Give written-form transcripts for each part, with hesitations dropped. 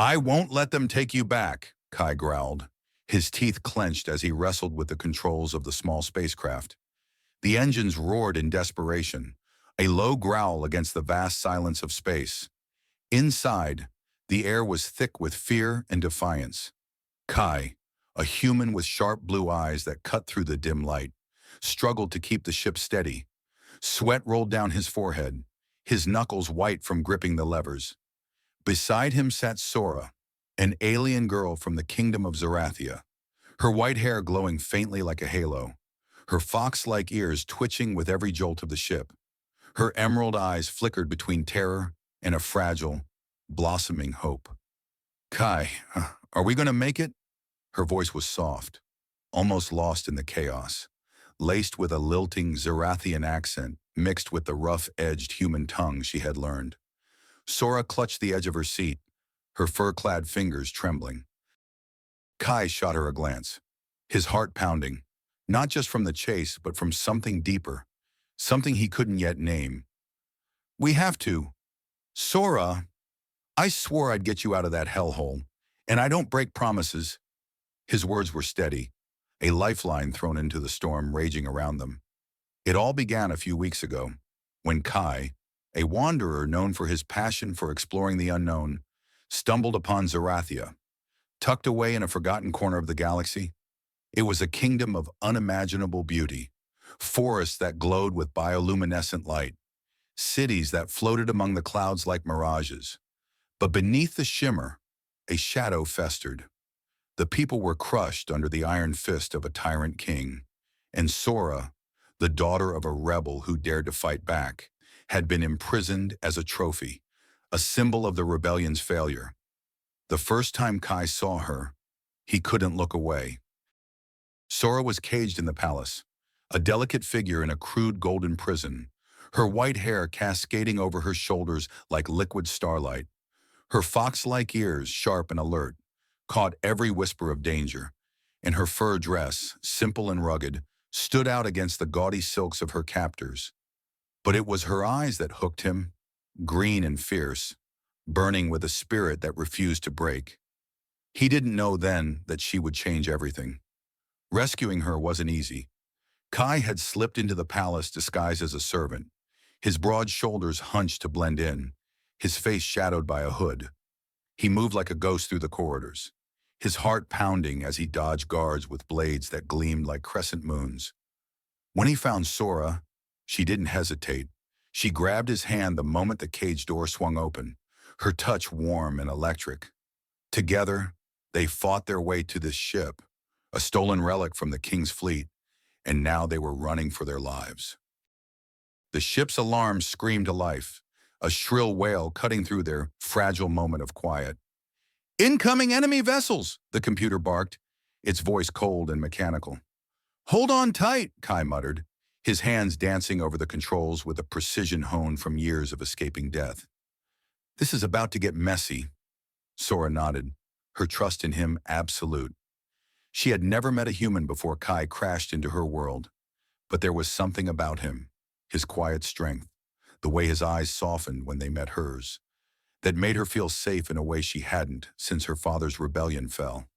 I won't let them take you back, Kai growled, his teeth clenched as he wrestled with the controls of the small spacecraft. The engines roared in desperation, a low growl against the vast silence of space. Inside, the air was thick with fear and defiance. Kai, a human with sharp blue eyes that cut through the dim light, struggled to keep the ship steady. Sweat rolled down his forehead, his knuckles white from gripping the levers. Beside him sat Sora, an alien girl from the kingdom of Zerathia, her white hair glowing faintly like a halo, her fox-like ears twitching with every jolt of the ship. Her emerald eyes flickered between terror and a fragile, blossoming hope. Kai, are we going to make it? Her voice was soft, almost lost in the chaos, laced with a lilting Zerathian accent mixed with the rough-edged human tongue she had learned. Sora clutched the edge of her seat, her fur-clad fingers trembling. Kai shot her a glance, his heart pounding, not just from the chase, but from something deeper, something he couldn't yet name. We have to. Sora, I swore I'd get you out of that hellhole, and I don't break promises. His words were steady, a lifeline thrown into the storm raging around them. It all began a few weeks ago, when Kai, a wanderer known for his passion for exploring the unknown, stumbled upon Zerathia, tucked away in a forgotten corner of the galaxy. It was a kingdom of unimaginable beauty, forests that glowed with bioluminescent light, cities that floated among the clouds like mirages. But beneath the shimmer, a shadow festered. The people were crushed under the iron fist of a tyrant king, and Sora, the daughter of a rebel who dared to fight back, had been imprisoned as a trophy, a symbol of the rebellion's failure. The first time Kai saw her, he couldn't look away. Sora was caged in the palace, a delicate figure in a crude golden prison, her white hair cascading over her shoulders like liquid starlight. Her fox-like ears, sharp and alert, caught every whisper of danger, and her fur dress, simple and rugged, stood out against the gaudy silks of her captors. But it was her eyes that hooked him, green and fierce, burning with a spirit that refused to break. He didn't know then that she would change everything. Rescuing her wasn't easy. Kai had slipped into the palace disguised as a servant, his broad shoulders hunched to blend in, his face shadowed by a hood. He moved like a ghost through the corridors, his heart pounding as he dodged guards with blades that gleamed like crescent moons. When he found Sora, she didn't hesitate. She grabbed his hand the moment the cage door swung open, her touch warm and electric. Together, they fought their way to this ship, a stolen relic from the king's fleet, and now they were running for their lives. The ship's alarm screamed to life, a shrill wail cutting through their fragile moment of quiet. "Incoming enemy vessels!" the computer barked, its voice cold and mechanical. "Hold on tight," Kai muttered, his hands dancing over the controls with a precision honed from years of escaping death. "This is about to get messy." Sora nodded, her trust in him absolute. She had never met a human before Kai crashed into her world, but there was something about him, his quiet strength, the way his eyes softened when they met hers, that made her feel safe in a way she hadn't since her father's rebellion fell.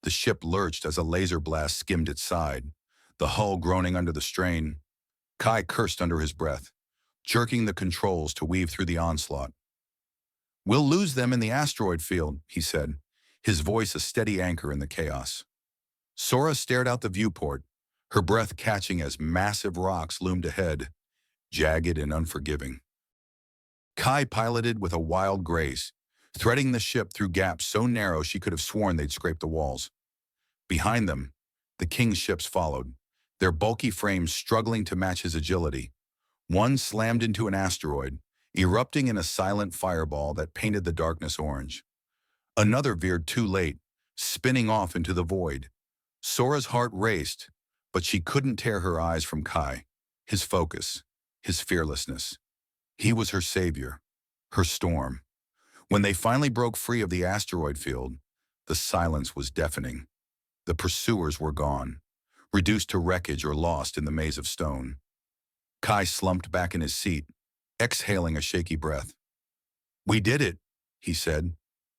The ship lurched as a laser blast skimmed its side, the hull groaning under the strain. Kai cursed under his breath, jerking the controls to weave through the onslaught. "We'll lose them in the asteroid field," he said, his voice a steady anchor in the chaos. Sora stared out the viewport, her breath catching as massive rocks loomed ahead, jagged and unforgiving. Kai piloted with a wild grace, threading the ship through gaps so narrow she could have sworn they'd scrape the walls. Behind them, the king's ships followed, their bulky frames struggling to match his agility. One slammed into an asteroid, erupting in a silent fireball that painted the darkness orange. Another veered too late, spinning off into the void. Sora's heart raced, but she couldn't tear her eyes from Kai, his focus, his fearlessness. He was her savior, her storm. When they finally broke free of the asteroid field, the silence was deafening. The pursuers were gone, reduced to wreckage or lost in the maze of stone. Kai slumped back in his seat, exhaling a shaky breath. "We did it," he said,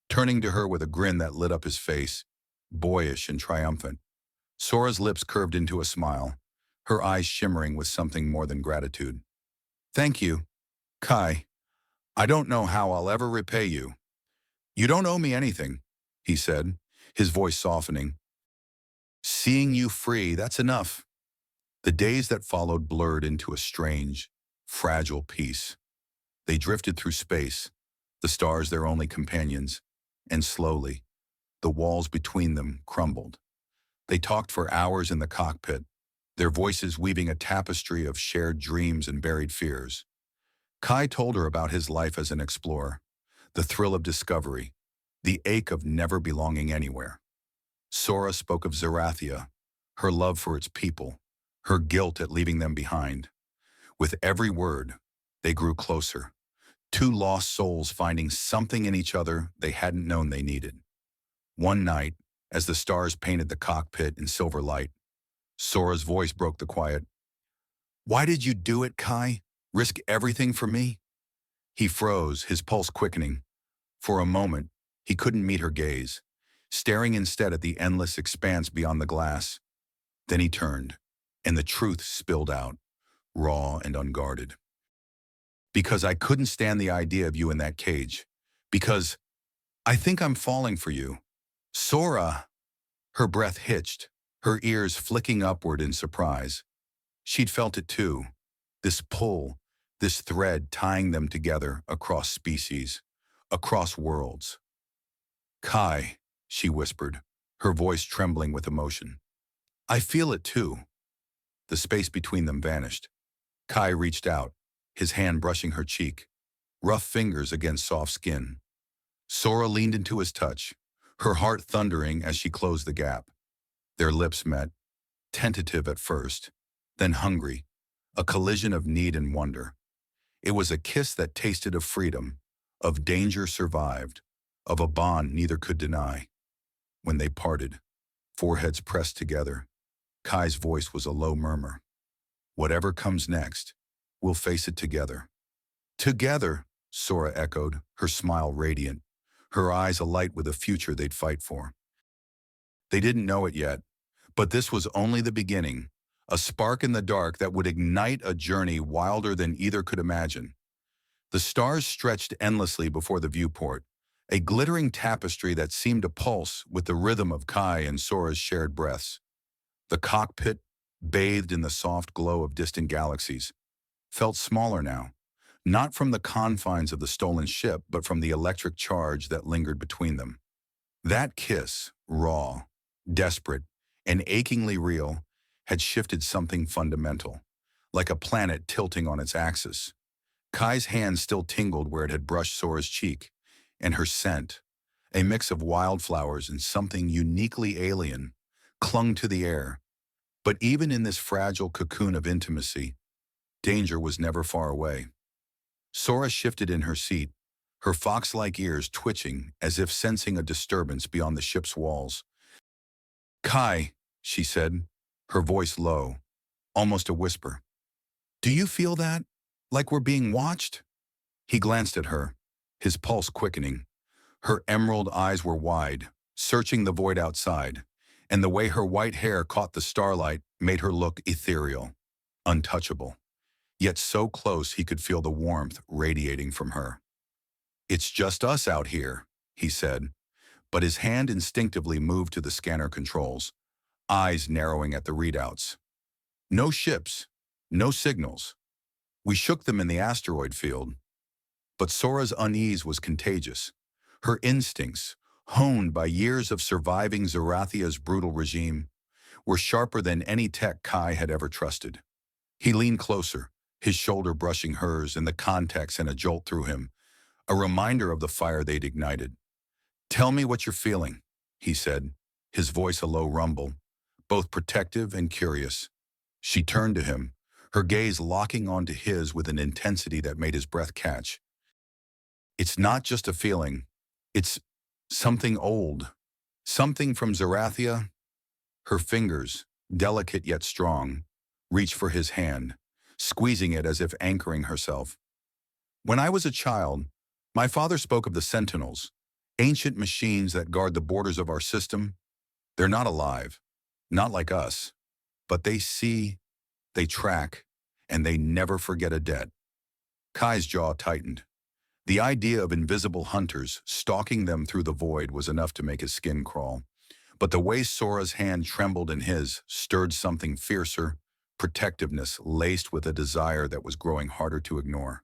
turning to her with a grin that lit up his face, boyish and triumphant. Sora's lips curved into a smile, her eyes shimmering with something more than gratitude. Thank you, Kai. I don't know how I'll ever repay you. You don't owe me anything, he said, his voice softening. Seeing you free, that's enough. The days that followed blurred into a strange, fragile peace. They drifted through space, the stars their only companions, and slowly, the walls between them crumbled. They talked for hours in the cockpit, their voices weaving a tapestry of shared dreams and buried fears. Kai told her about his life as an explorer, the thrill of discovery, the ache of never belonging anywhere. Sora spoke of Zerathia, her love for its people, her guilt at leaving them behind. With every word, they grew closer, two lost souls finding something in each other they hadn't known they needed. One night, as the stars painted the cockpit in silver light, Sora's voice broke the quiet. Why did you do it, Kai? Risk everything for me? He froze, his pulse quickening. For a moment, he couldn't meet her gaze, staring instead at the endless expanse beyond the glass. Then he turned, and the truth spilled out, raw and unguarded. Because I couldn't stand the idea of you in that cage. Because I think I'm falling for you. Sora! Her breath hitched, her ears flicking upward in surprise. She'd felt it too, this pull, this thread tying them together across species, across worlds. Kai, she whispered, her voice trembling with emotion. I feel it too. The space between them vanished. Kai reached out, his hand brushing her cheek, rough fingers against soft skin. Sora leaned into his touch, her heart thundering as she closed the gap. Their lips met, tentative at first, then hungry, a collision of need and wonder. It was a kiss that tasted of freedom, of danger survived, of a bond neither could deny. When they parted, foreheads pressed together, Kai's voice was a low murmur. Whatever comes next, we'll face it together. Together, Sora echoed, her smile radiant, her eyes alight with a future they'd fight for. They didn't know it yet, but this was only the beginning, a spark in the dark that would ignite a journey wilder than either could imagine. The stars stretched endlessly before the viewport, a glittering tapestry that seemed to pulse with the rhythm of Kai and Sora's shared breaths. The cockpit, bathed in the soft glow of distant galaxies, felt smaller now, not from the confines of the stolen ship, but from the electric charge that lingered between them. That kiss, raw, desperate, and achingly real, had shifted something fundamental, like a planet tilting on its axis. Kai's hand still tingled where it had brushed Sora's cheek, and her scent, a mix of wildflowers and something uniquely alien, clung to the air. But even in this fragile cocoon of intimacy, danger was never far away. Sora shifted in her seat, her fox-like ears twitching as if sensing a disturbance beyond the ship's walls. Kai, she said, her voice low, almost a whisper. Do you feel that? Like we're being watched? He glanced at her, his pulse quickening. Her emerald eyes were wide, searching the void outside, and the way her white hair caught the starlight made her look ethereal, untouchable. Yet so close he could feel the warmth radiating from her. It's just us out here, he said, but his hand instinctively moved to the scanner controls, eyes narrowing at the readouts. No ships, no signals. We shook them in the asteroid field. But Sora's unease was contagious. Her instincts, honed by years of surviving Zerathia's brutal regime, were sharper than any tech Kai had ever trusted. He leaned closer, his shoulder brushing hers, and the context sent a jolt through him, a reminder of the fire they'd ignited. Tell me what you're feeling, he said, his voice a low rumble, both protective and curious. She turned to him, her gaze locking onto his with an intensity that made his breath catch. It's not just a feeling. It's something old. Something from Zerathia. Her fingers, delicate yet strong, reached for his hand, squeezing it as if anchoring herself. When I was a child, my father spoke of the Sentinels, Ancient machines that guard the borders of our system, they're not alive, not like us, but they see, they track, and they never forget a debt. Kai's jaw tightened. The idea of invisible hunters stalking them through the void was enough to make his skin crawl. But the way Sora's hand trembled in his stirred something fiercer, protectiveness laced with a desire that was growing harder to ignore.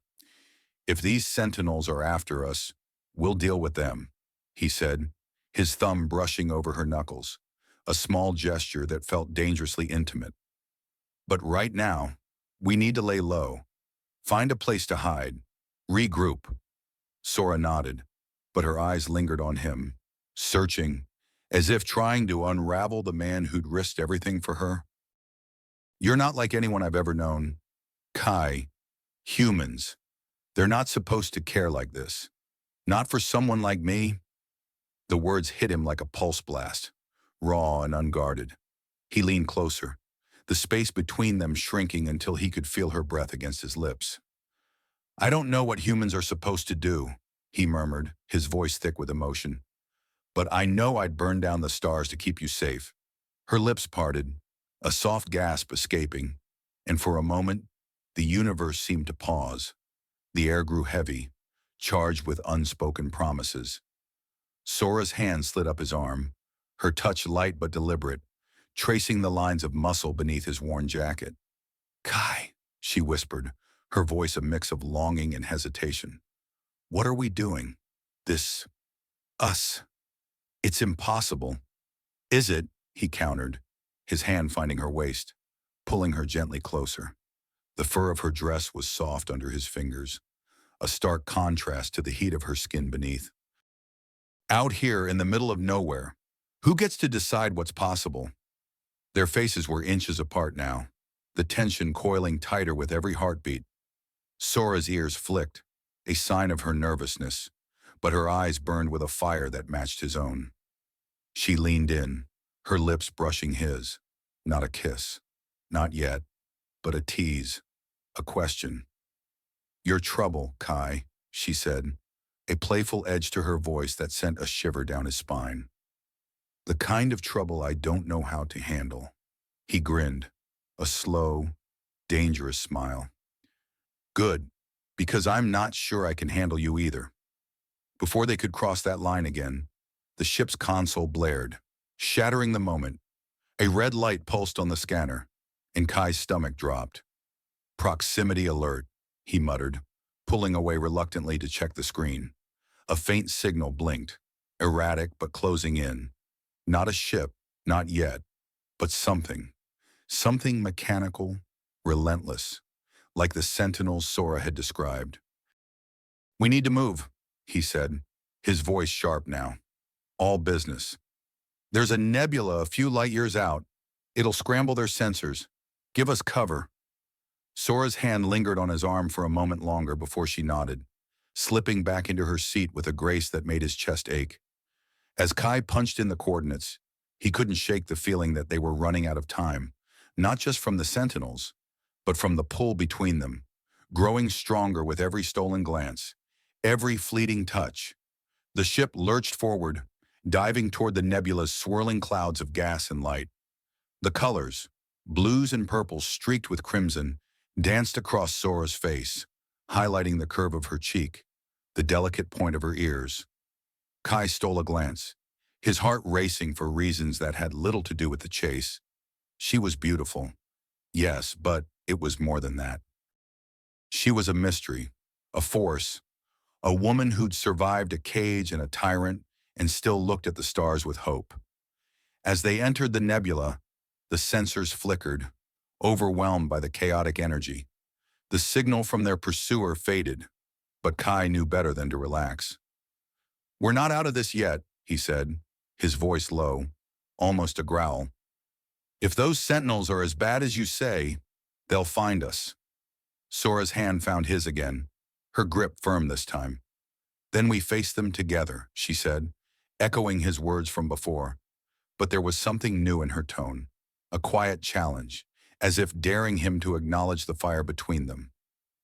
"If these sentinels are after us, we'll deal with them," he said, his thumb brushing over her knuckles, a small gesture that felt dangerously intimate. "But right now, we need to lay low, find a place to hide, regroup." Sora nodded, but her eyes lingered on him, searching, as if trying to unravel the man who'd risked everything for her. "You're not like anyone I've ever known. Kai, humans, they're not supposed to care like this. Not for someone like me." The words hit him like a pulse blast, raw and unguarded. He leaned closer, the space between them shrinking until he could feel her breath against his lips. "I don't know what humans are supposed to do," he murmured, his voice thick with emotion. "But I know I'd burn down the stars to keep you safe." Her lips parted, a soft gasp escaping, and for a moment, the universe seemed to pause. The air grew heavy, charged with unspoken promises. Sora's hand slid up his arm, her touch light but deliberate, tracing the lines of muscle beneath his worn jacket. "Kai," she whispered, her voice a mix of longing and hesitation. "What are we doing? This... us. It's impossible." "Is it?" he countered, his hand finding her waist, pulling her gently closer. The fur of her dress was soft under his fingers, a stark contrast to the heat of her skin beneath. "Out here in the middle of nowhere, who gets to decide what's possible?" Their faces were inches apart now, the tension coiling tighter with every heartbeat. Sora's ears flicked, a sign of her nervousness, but her eyes burned with a fire that matched his own. She leaned in, her lips brushing his. Not a kiss, not yet, but a tease, a question. "Your trouble, Kai," she said, a playful edge to her voice that sent a shiver down his spine. "The kind of trouble I don't know how to handle." He grinned, a slow, dangerous smile. "Good, because I'm not sure I can handle you either." Before they could cross that line again, the ship's console blared, shattering the moment. A red light pulsed on the scanner, and Kai's stomach dropped. "Proximity alert," he muttered, pulling away reluctantly to check the screen. A faint signal blinked, erratic but closing in. Not a ship, not yet, but something. Something mechanical, relentless, like the Sentinels Sora had described. "We need to move," he said, his voice sharp now. "All business. There's a nebula a few light years out. It'll scramble their sensors. Give us cover." Sora's hand lingered on his arm for a moment longer before she nodded, slipping back into her seat with a grace that made his chest ache. As Kai punched in the coordinates, he couldn't shake the feeling that they were running out of time, not just from the Sentinels, but from the pull between them, growing stronger with every stolen glance, every fleeting touch. The ship lurched forward, diving toward the nebula's swirling clouds of gas and light. The colors, blues and purples streaked with crimson, danced across Sora's face, highlighting the curve of her cheek, the delicate point of her ears. Kai stole a glance, his heart racing for reasons that had little to do with the chase. She was beautiful. Yes, but it was more than that. She was a mystery, a force, a woman who'd survived a cage and a tyrant and still looked at the stars with hope. As they entered the nebula, the sensors flickered, overwhelmed by the chaotic energy. The signal from their pursuer faded, but Kai knew better than to relax. "We're not out of this yet," he said, his voice low, almost a growl. "If those sentinels are as bad as you say, they'll find us." Sora's hand found his again, her grip firm this time. "Then we face them together," she said, echoing his words from before. But there was something new in her tone, a quiet challenge, as if daring him to acknowledge the fire between them.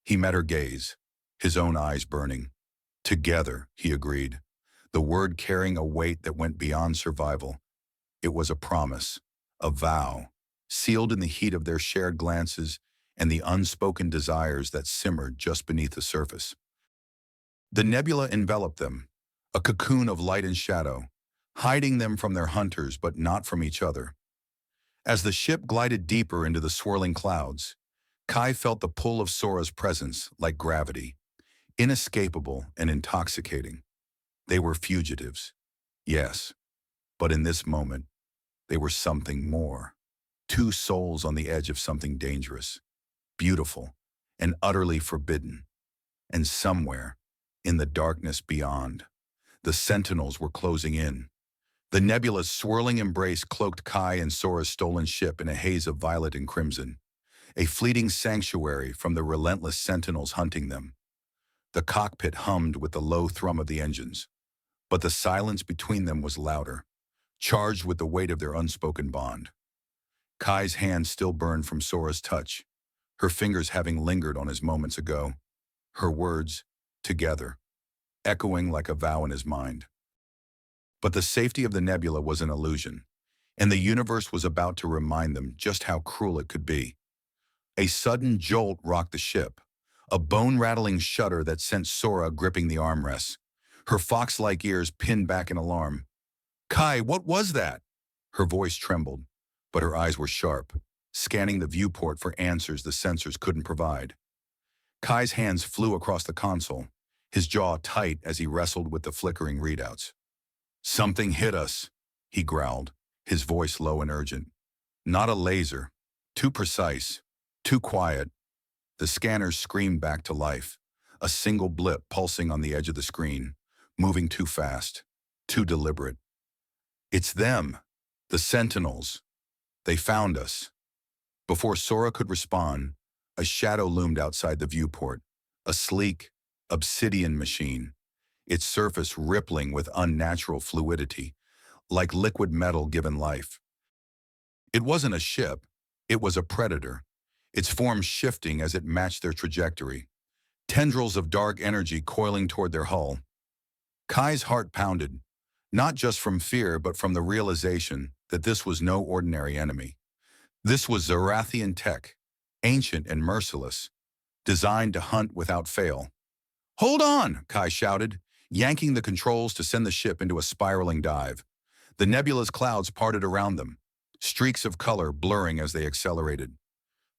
He met her gaze, his own eyes burning. "Together," he agreed, the word carrying a weight that went beyond survival. It was a promise, a vow, sealed in the heat of their shared glances and the unspoken desires that simmered just beneath the surface. The nebula enveloped them, a cocoon of light and shadow, hiding them from their hunters but not from each other. As the ship glided deeper into the swirling clouds, Kai felt the pull of Sora's presence like gravity, inescapable and intoxicating. They were fugitives, yes, but in this moment, they were something more. Two souls on the edge of something dangerous, beautiful, and utterly forbidden. And somewhere, in the darkness beyond, the Sentinels were closing in. The nebula's swirling embrace cloaked Kai and Sora's stolen ship in a haze of violet and crimson, a fleeting sanctuary from the relentless Sentinels hunting them. The cockpit hummed with the low thrum of the engines, but the silence between them was louder, charged with the weight of their unspoken bond. Kai's hand still burned from Sora's touch, her fingers having lingered on his moments ago, her words, together, echoing like a vow in his mind. But the safety of the nebula was an illusion, and the universe was about to remind them just how cruel it could be. A sudden jolt rocked the ship, a bone-rattling shudder that sent Sora gripping the armrests, her fox-like ears pinned back in alarm. "Kai, what was that?" Her voice trembled, but her eyes were sharp, scanning the viewport for answers the sensors couldn't provide. Kai's hands flew across the console, his jaw tight as he wrestled with the flickering readouts. "Something hit us," he growled, his voice low and urgent. "Not a laser. Too precise. Too quiet." The scanners screamed back to life, a single blip pulsing on the edge of the screen, moving too fast, too deliberate. "It's them, the Sentinels. They found us." Before Sora could respond, a shadow loomed outside the viewport, a sleek, obsidian machine, its surface rippling with unnatural fluidity, like liquid metal given life. It wasn't a ship, it was a predator, its form shifting as it matched their trajectory, tendrils of dark energy coiling toward their hull. Kai's heart pounded, not just from fear but from the realization that this was no ordinary enemy. This was Zerathian tech, ancient and merciless, designed to hunt without fail. "Hold on!" Kai shouted, yanking the controls to send the ship into a spiraling dive. The nebula's clouds parted around them, streaks of color blurring as they accelerated.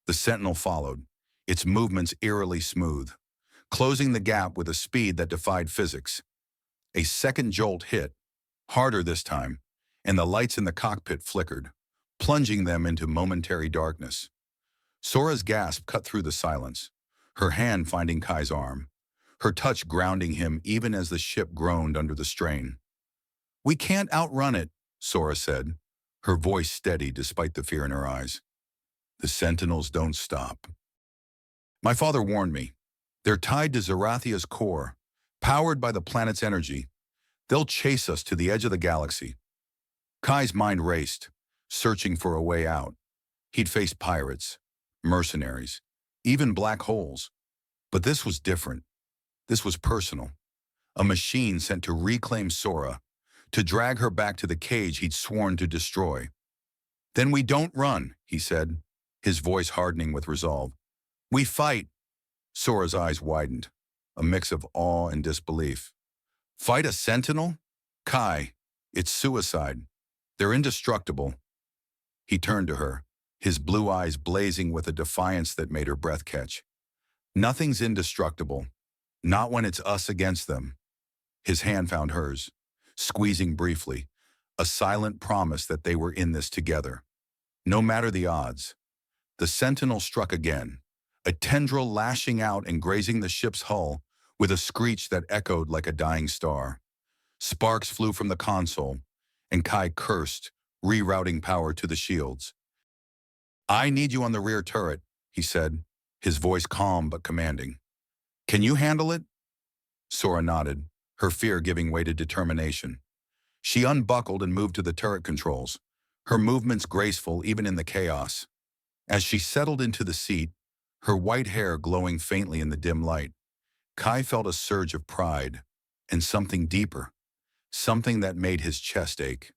The Sentinel followed, its movements eerily smooth, closing the gap with a speed that defied physics. A second jolt hit, harder this time, and the lights in the cockpit flickered, plunging them into momentary darkness. Sora's gasp cut through the silence, her hand finding Kai's arm, her touch grounding him even as the ship groaned under the strain. "We can't outrun it," Sora said, her voice steady despite the fear in her eyes. "The Sentinels don't stop. My father warned me. They're tied to Zerathia's core, powered by the planet's energy. They'll chase us to the edge of the galaxy." Kai's mind raced, searching for a way out. He'd faced pirates, mercenaries, even black holes. But this was different. This was personal. A machine sent to reclaim Sora, to drag her back to the cage he'd sworn to destroy. "Then we don't run," he said, his voice hardening with resolve. "We fight." Sora's eyes widened, a mix of awe and disbelief. "Fight a Sentinel? Kai, it's suicide. They're indestructible." He turned to her, his blue eyes blazing with a defiance that made her breath catch. "Nothing's indestructible, not when it's us against them." His hand found hers, squeezing briefly, a silent promise that they were in this together. No matter the odds. The Sentinel struck again, a tendril lashing out and grazing the ship's hull with a screech that echoed like a dying star. Sparks flew from the console, and Kai cursed, rerouting power to the shields. "I need you on the rear turret," he said, his voice calm but commanding. "Can you handle it?" Sora nodded, her fear giving way to determination. She unbuckled and moved to the turret controls, her movements graceful even in the chaos. As she settled into the seat, her white hair glowing faintly in the dim light, Kai felt a surge of pride and something deeper, something that made his chest ache.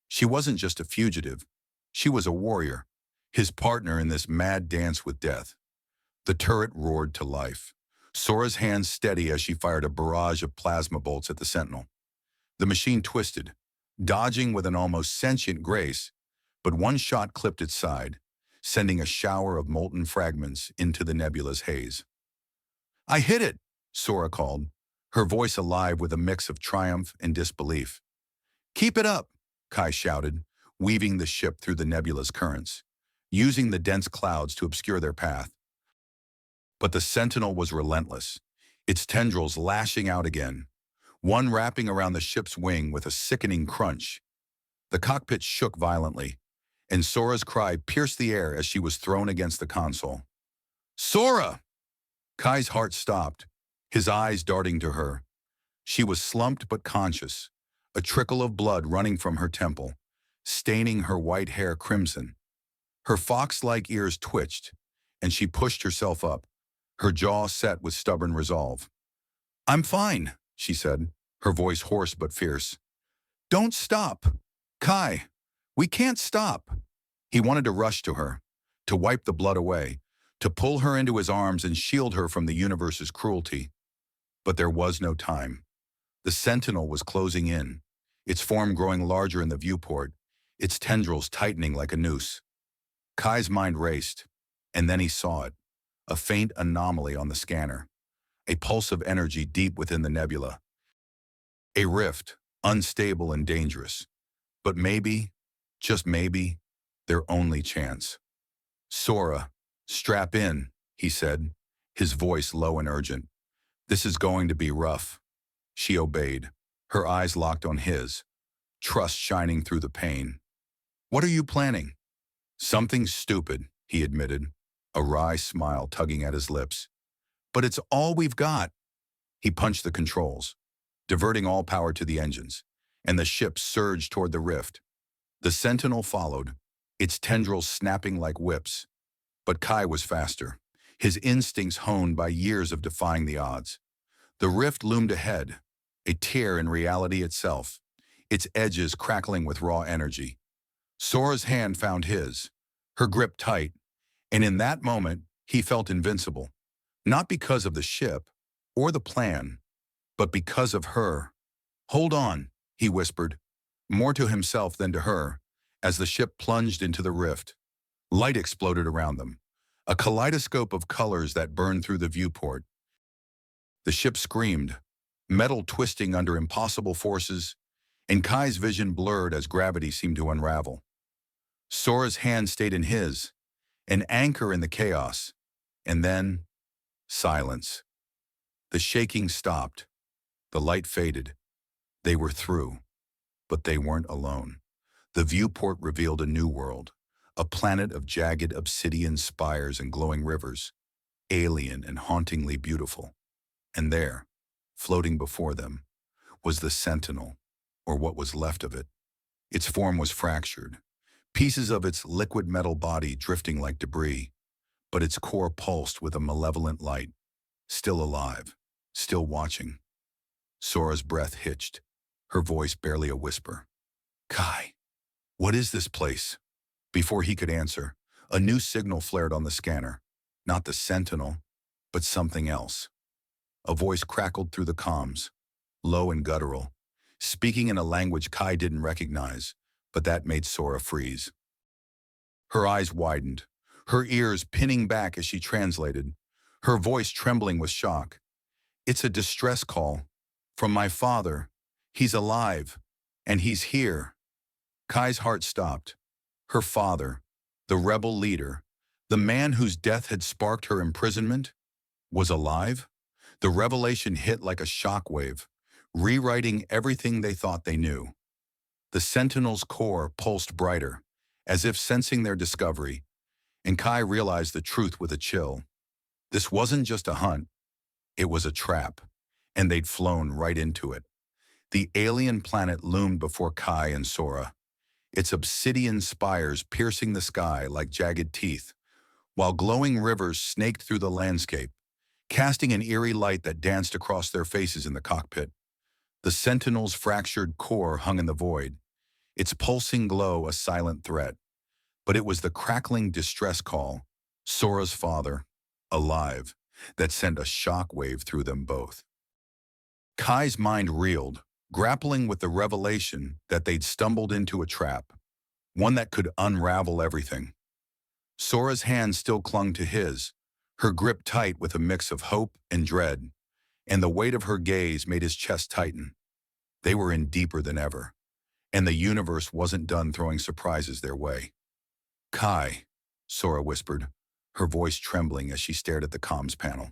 She wasn't just a fugitive. She was a warrior, his partner in this mad dance with death. The turret roared to life, Sora's hands steady as she fired a barrage of plasma bolts at the Sentinel. The machine twisted, dodging with an almost sentient grace, but one shot clipped its side, sending a shower of molten fragments into the nebula's haze. "I hit it," Sora called, her voice alive with a mix of triumph and disbelief. "Keep it up," Kai shouted, weaving the ship through the nebula's currents, using the dense clouds to obscure their path. But the Sentinel was relentless, its tendrils lashing out again, one wrapping around the ship's wing with a sickening crunch. The cockpit shook violently, and Sora's cry pierced the air as she was thrown against the console. "Sora!" Kai's heart stopped, his eyes darting to her. She was slumped but conscious, a trickle of blood running from her temple, staining her white hair crimson. Her fox-like ears twitched, and she pushed herself up, her jaw set with stubborn resolve. "I'm fine," she said, her voice hoarse but fierce. "Don't stop. Kai, we can't stop." He wanted to rush to her, to wipe the blood away, to pull her into his arms and shield her from the universe's cruelty. But there was no time. The Sentinel was closing in, its form growing larger in the viewport, its tendrils tightening like a noose. Kai's mind raced, and then he saw it, a faint anomaly on the scanner, a pulse of energy deep within the nebula. A rift, unstable and dangerous, but maybe, just maybe, their only chance. "Sora, strap in," he said, his voice low and urgent. "This is going to be rough." She obeyed, her eyes locked on his, trust shining through the pain. "What are you planning?" "Something stupid," he admitted, a wry smile tugging at his lips. "But it's all we've got." He punched the controls, diverting all power to the engines, and the ship surged toward the rift. The Sentinel followed, its tendrils snapping like whips. But Kai was faster, his instincts honed by years of defying the odds. The rift loomed ahead, a tear in reality itself, its edges crackling with raw energy. Sora's hand found his, her grip tight, and in that moment, he felt invincible. Not because of the ship or the plan, but because of her. "Hold on," he whispered, more to himself than to her, as the ship plunged into the rift. Light exploded around them, a kaleidoscope of colors that burned through the viewport. The ship screamed, metal twisting under impossible forces, and Kai's vision blurred as gravity seemed to unravel. Sora's hand stayed in his, an anchor in the chaos, and then silence. The shaking stopped. The light faded. They were through, but they weren't alone. The viewport revealed a new world, a planet of jagged obsidian spires and glowing rivers, alien and hauntingly beautiful. And there, floating before them, was the Sentinel, or what was left of it. Its form was fractured, pieces of its liquid metal body drifting like debris, but its core pulsed with a malevolent light, still alive, still watching. Sora's breath hitched, her voice barely a whisper. "Kai, what is this place?" Before he could answer, a new signal flared on the scanner. Not the Sentinel, but something else. A voice crackled through the comms, low and guttural, speaking in a language Kai didn't recognize, but that made Sora freeze. Her eyes widened, her ears pinning back as she translated, her voice trembling with shock. "It's a distress call. From my father. He's alive, and he's here." Kai's heart stopped. Her father, the rebel leader, the man whose death had sparked her imprisonment, was alive? The revelation hit like a shockwave, rewriting everything they thought they knew. The Sentinel's core pulsed brighter, as if sensing their discovery, and Kai realized the truth with a chill. This wasn't just a hunt, it was a trap, and they'd flown right into it. The alien planet loomed before Kai and Sora, its obsidian spires piercing the sky like jagged teeth, while glowing rivers snaked through the landscape, casting an eerie light that danced across their faces in the cockpit. The Sentinel's fractured core hung in the void, its pulsing glow a silent threat. But it was the crackling distress call, Sora's father, alive, that sent a shock wave through them both. Kai's mind reeled, grappling with the revelation that they'd stumbled into a trap, one that could unravel everything. Sora's hand still clung to his, her grip tight with a mix of hope and dread, and the weight of her gaze made his chest tighten. They were in deeper than ever, and the universe wasn't done throwing surprises their way. Kai, Sora whispered, her voice trembling as she stared at the comms panel,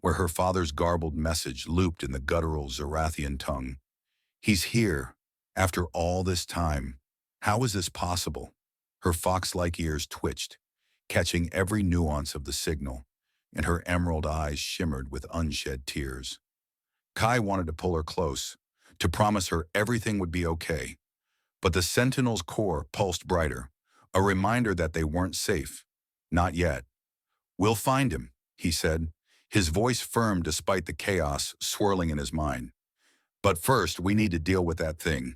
where her father's garbled message looped in the guttural Zerathian tongue. He's here, after all this time. How is this possible? Her fox-like ears twitched, catching every nuance of the signal, and her emerald eyes shimmered with unshed tears. Kai wanted to pull her close, to promise her everything would be okay. But the Sentinel's core pulsed brighter, a reminder that they weren't safe. Not yet. "We'll find him," he said, his voice firm despite the chaos swirling in his mind. "But first, we need to deal with that thing."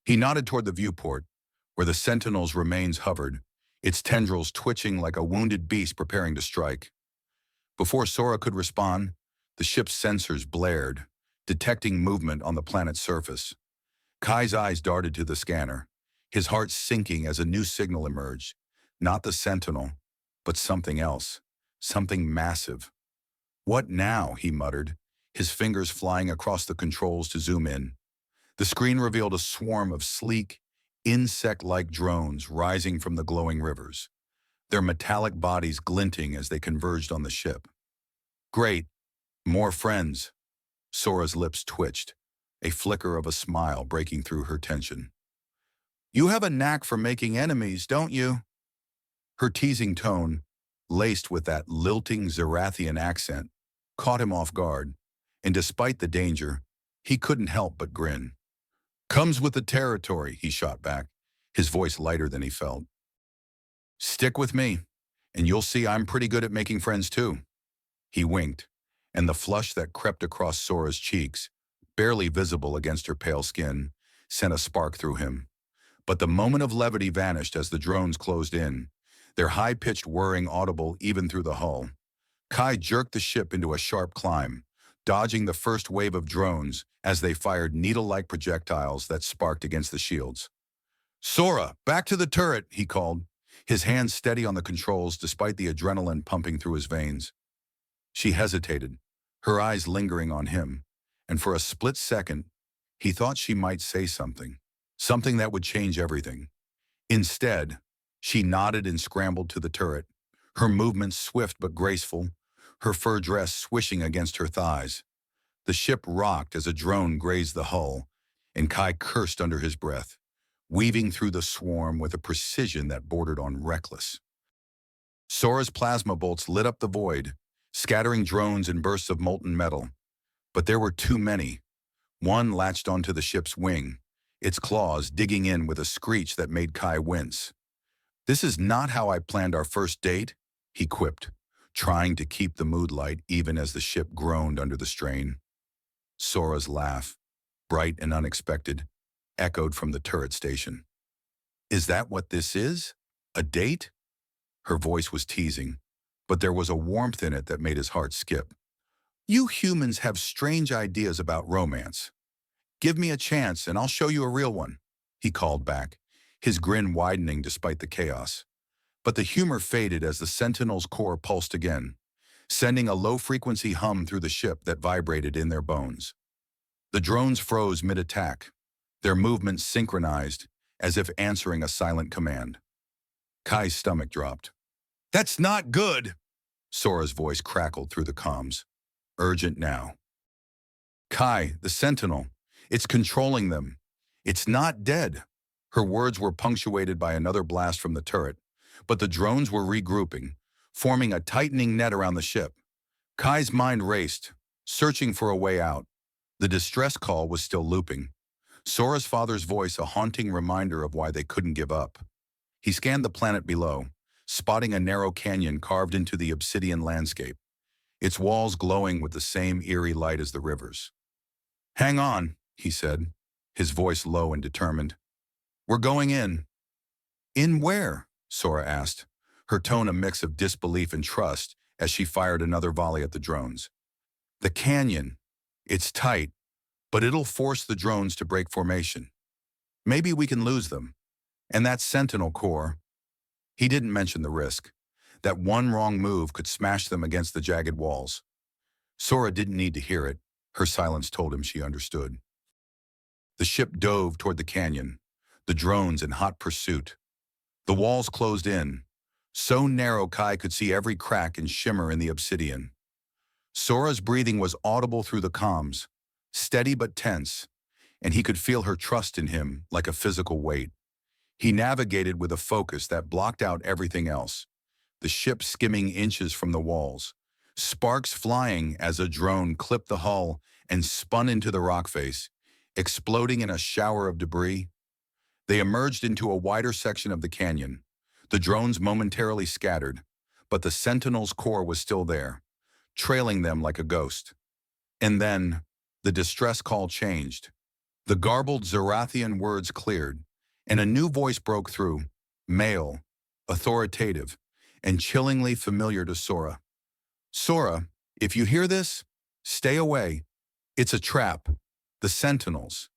He nodded toward the viewport, where the Sentinel's remains hovered, its tendrils twitching like a wounded beast preparing to strike. Before Sora could respond, the ship's sensors blared, detecting movement on the planet's surface. Kai's eyes darted to the scanner, his heart sinking as a new signal emerged. Not the Sentinel, but something else, something massive. "What now?" he muttered, his fingers flying across the controls to zoom in. The screen revealed a swarm of sleek, insect-like drones rising from the glowing rivers, their metallic bodies glinting as they converged on the ship. "Great, more friends." Sora's lips twitched, a flicker of a smile breaking through her tension. "You have a knack for making enemies, don't you?" Her teasing tone, laced with that lilting Zerathian accent, caught him off guard, and despite the danger, he couldn't help but grin. "Comes with the territory," he shot back, his voice lighter than he felt. "Stick with me, and you'll see I'm pretty good at making friends too." He winked, and the flush that crept across Sora's cheeks, barely visible against her pale skin, sent a spark through him. But the moment of levity vanished as the drones closed in, their high-pitched whirring audible even through the hull. Kai jerked the ship into a sharp climb, dodging the first wave of drones as they fired needle-like projectiles that sparked against the shields. "Sora, back to the turret," he called, his hands steady on the controls despite the adrenaline pumping through his veins. She hesitated, her eyes lingering on him, and for a split second, he thought she might say something that would change everything. Instead, she nodded and scrambled to the turret, her movements swift but graceful, her fur dress swishing against her thighs. The ship rocked as a drone grazed the hull, and Kai cursed under his breath, weaving through the swarm with a precision that bordered on reckless. Sora's plasma bolts lit up the void, scattering drones and bursts of molten metal. But there were too many. One latched onto the ship's wing, its claws digging in with a screech that made Kai wince. "This is not how I planned our first date," he quipped, trying to keep the mood light even as the ship groaned under the strain. Sora's laugh, bright and unexpected, echoed from the turret station. "Is that what this is? A date?" Her voice was teasing, but there was a warmth in it that made his heart skip. "You humans have strange ideas about romance. Give me a chance and I'll show you a real one," he called back, his grin widening despite the chaos. But the humor faded as the Sentinel's core pulsed again, sending a low-frequency hum through the ship that vibrated in their bones. The drones froze mid-attack, their movements synchronized as if answering a silent command. Kai's stomach dropped. "That's not good!" Sora's voice crackled through the comms. "Urgent now." "Kai, the Sentinel. It's controlling them. It's not dead." Her words were punctuated by another blast from the turret, but the drones were regrouping, forming a tightening net around the ship. Kai's mind raced, searching for a way out. The distress call was still looping, Sora's father's voice a haunting reminder of why they couldn't give up. He scanned the planet below, spotting a narrow canyon carved into the obsidian landscape, its walls glowing with the same eerie light as the rivers. Hang on, he said, his voice low and determined. We're going in. In where? Sora asked, her tone a mix of disbelief and trust as she fired another volley at the drones. The canyon. It's tight, but it'll force the drones to break formation. Maybe we can lose them. And that Sentinel core. He didn't mention the risk. That one wrong move could smash them against the jagged walls. Sora didn't need to hear it. Her silence told him she understood. The ship dove toward the canyon, the drones in hot pursuit. The walls closed in, so narrow Kai could see every crack and shimmer in the obsidian. Sora's breathing was audible through the comms, steady but tense, and he could feel her trust in him like a physical weight. He navigated with a focus that blocked out everything else, the ship skimming inches from the walls, sparks flying as a drone clipped the hull and spun into the rock face, exploding in a shower of debris. They emerged into a wider section of the canyon. The drones momentarily scattered, but the Sentinel's core was still there, trailing them like a ghost. And then, the distress call changed. The garbled Zerathian words cleared, and a new voice broke through, male, authoritative, and chillingly familiar to Sora. Sora, if you hear this, stay away. It's a trap. The Sentinels.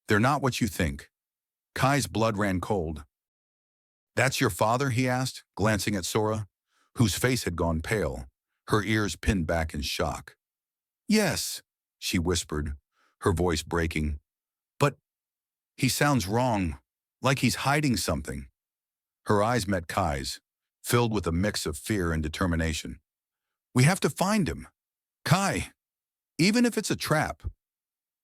They're not what you think. Kai's blood ran cold. That's your father, he asked, glancing at Sora, whose face had gone pale, her ears pinned back in shock. Yes, she whispered, her voice breaking. But he sounds wrong, like he's hiding something. Her eyes met Kai's, filled with a mix of fear and determination. We have to find him. Kai, even if it's a trap.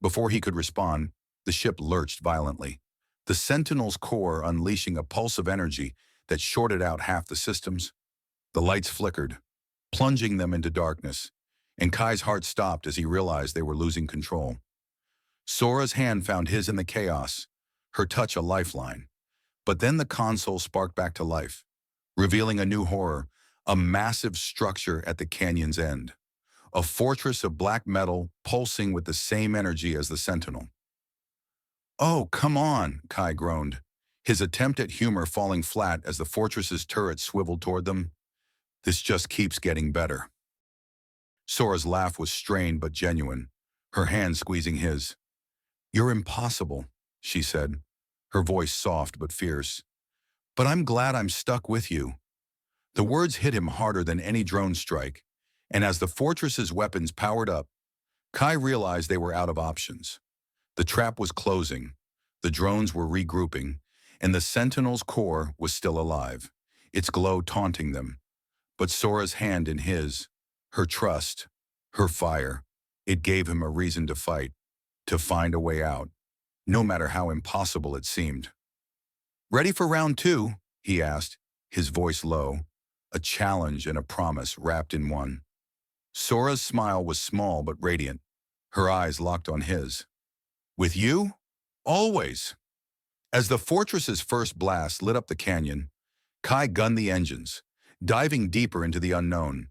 Before he could respond, the ship lurched violently, the Sentinel's core unleashing a pulse of energy that shorted out half the systems. The lights flickered, plunging them into darkness, and Kai's heart stopped as he realized they were losing control. Sora's hand found his in the chaos, her touch a lifeline. But then the console sparked back to life, revealing a new horror, a massive structure at the canyon's end. A fortress of black metal pulsing with the same energy as the Sentinel. Oh, come on, Kai groaned, his attempt at humor falling flat as the fortress's turret swiveled toward them. This just keeps getting better. Sora's laugh was strained but genuine, her hand squeezing his. You're impossible, she said, her voice soft but fierce. But I'm glad I'm stuck with you. The words hit him harder than any drone strike, and as the fortress's weapons powered up, Kai realized they were out of options. The trap was closing, the drones were regrouping, and the Sentinel's core was still alive, its glow taunting them. But Sora's hand in his, her trust, her fire, it gave him a reason to fight, to find a way out, no matter how impossible it seemed. Ready for round 2? He asked, his voice low, a challenge and a promise wrapped in one. Sora's smile was small but radiant, her eyes locked on his. With you? Always. As the fortress's first blast lit up the canyon, Kai gunned the engines, diving deeper into the unknown,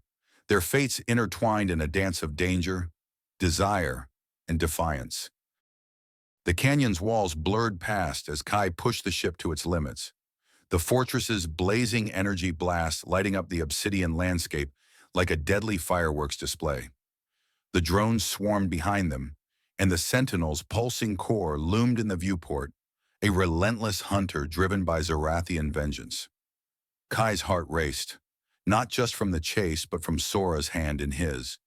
their fates intertwined in a dance of danger, desire, and defiance. The canyon's walls blurred past as Kai pushed the ship to its limits, the fortress's blazing energy blast lighting up the obsidian landscape like a deadly fireworks display. The drones swarmed behind them, and the Sentinel's pulsing core loomed in the viewport, a relentless hunter driven by Zerathian vengeance. Kai's heart raced, not just from the chase but from Sora's hand in his,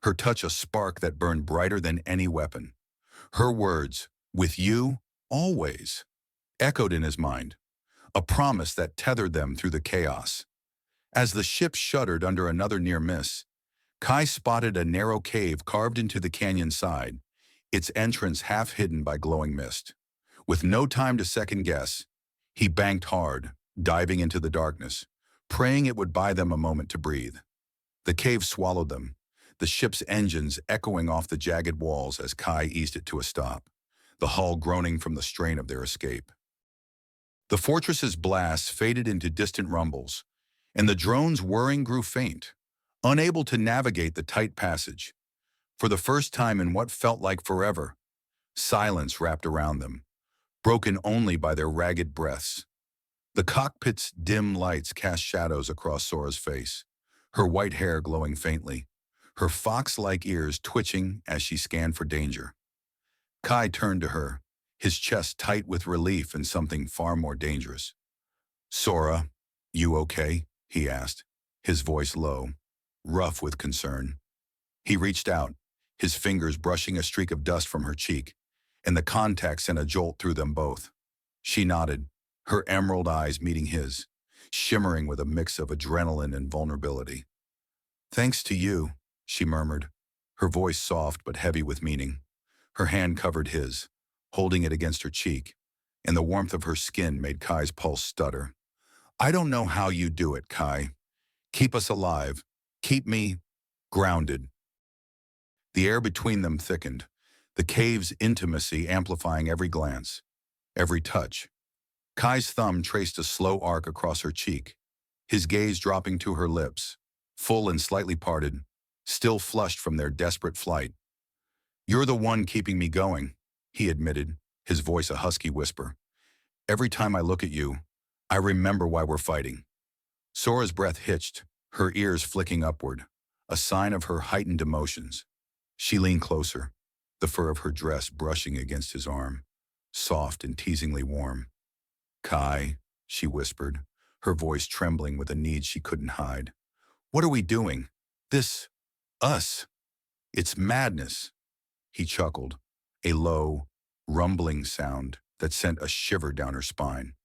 her touch a spark that burned brighter than any weapon. Her words, with you, always, echoed in his mind, a promise that tethered them through the chaos. As the ship shuddered under another near miss, Kai spotted a narrow cave carved into the canyon side, its entrance half hidden by glowing mist. With no time to second guess, he banked hard, diving into the darkness, praying it would buy them a moment to breathe. The cave swallowed them, the ship's engines echoing off the jagged walls as Kai eased it to a stop, the hull groaning from the strain of their escape. The fortress's blasts faded into distant rumbles, and the drone's whirring grew faint, unable to navigate the tight passage. For the first time in what felt like forever, Silence wrapped around them, broken only by their ragged breaths. The cockpit's dim lights cast shadows across Sora's face, her white hair glowing faintly, her fox-like ears twitching as she scanned for danger. Kai turned to her, his chest tight with relief and something far more dangerous. "Sora, you okay?" he asked, his voice low, rough with concern. He reached out, his fingers brushing a streak of dust from her cheek, and the contact sent a jolt through them both. She nodded, her emerald eyes meeting his, shimmering with a mix of adrenaline and vulnerability. "Thanks to you," she murmured, her voice soft but heavy with meaning. Her hand covered his, holding it against her cheek, and the warmth of her skin made Kai's pulse stutter. "I don't know how you do it, Kai. Keep us alive. Keep me grounded." The air between them thickened, the cave's intimacy amplifying every glance, every touch. Kai's thumb traced a slow arc across her cheek, his gaze dropping to her lips, full and slightly parted, still flushed from their desperate flight. "You're the one keeping me going," he admitted, his voice a husky whisper. "Every time I look at you, I remember why we're fighting." Sora's breath hitched, her ears flicking upward, a sign of her heightened emotions. She leaned closer, the fur of her dress brushing against his arm, soft and teasingly warm. "Kai," she whispered, her voice trembling with a need she couldn't hide. "What are we doing? Us. It's madness." He chuckled, a low, rumbling sound that sent a shiver down her spine.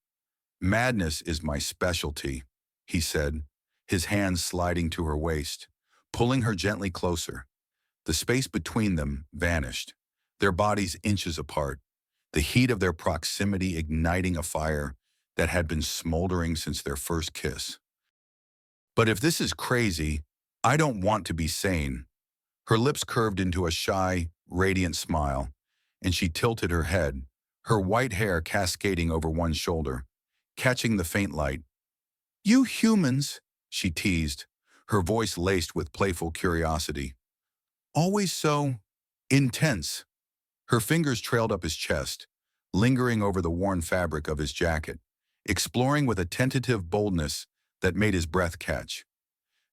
"Madness is my specialty," he said, his hands sliding to her waist, pulling her gently closer. The space between them vanished, their bodies inches apart, the heat of their proximity igniting a fire that had been smoldering since their first kiss. "But if this is crazy, I don't want to be sane." Her lips curved into a shy, radiant smile, and she tilted her head, her white hair cascading over one shoulder, catching the faint light. "You humans," she teased, her voice laced with playful curiosity. "Always so intense." Her fingers trailed up his chest, lingering over the worn fabric of his jacket, exploring with a tentative boldness that made his breath catch.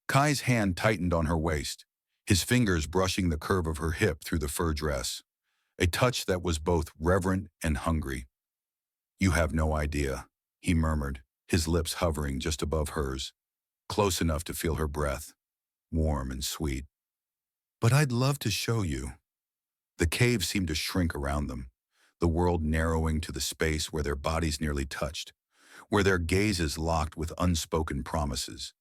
Kai's hand tightened on her waist, his fingers brushing the curve of her hip through the fur dress, a touch that was both reverent and hungry. "You have no idea," he murmured, his lips hovering just above hers, close enough to feel her breath, warm and sweet. "But I'd love to show you." The cave seemed to shrink around them, the world narrowing to the space where their bodies nearly touched, where their gazes locked with unspoken promises.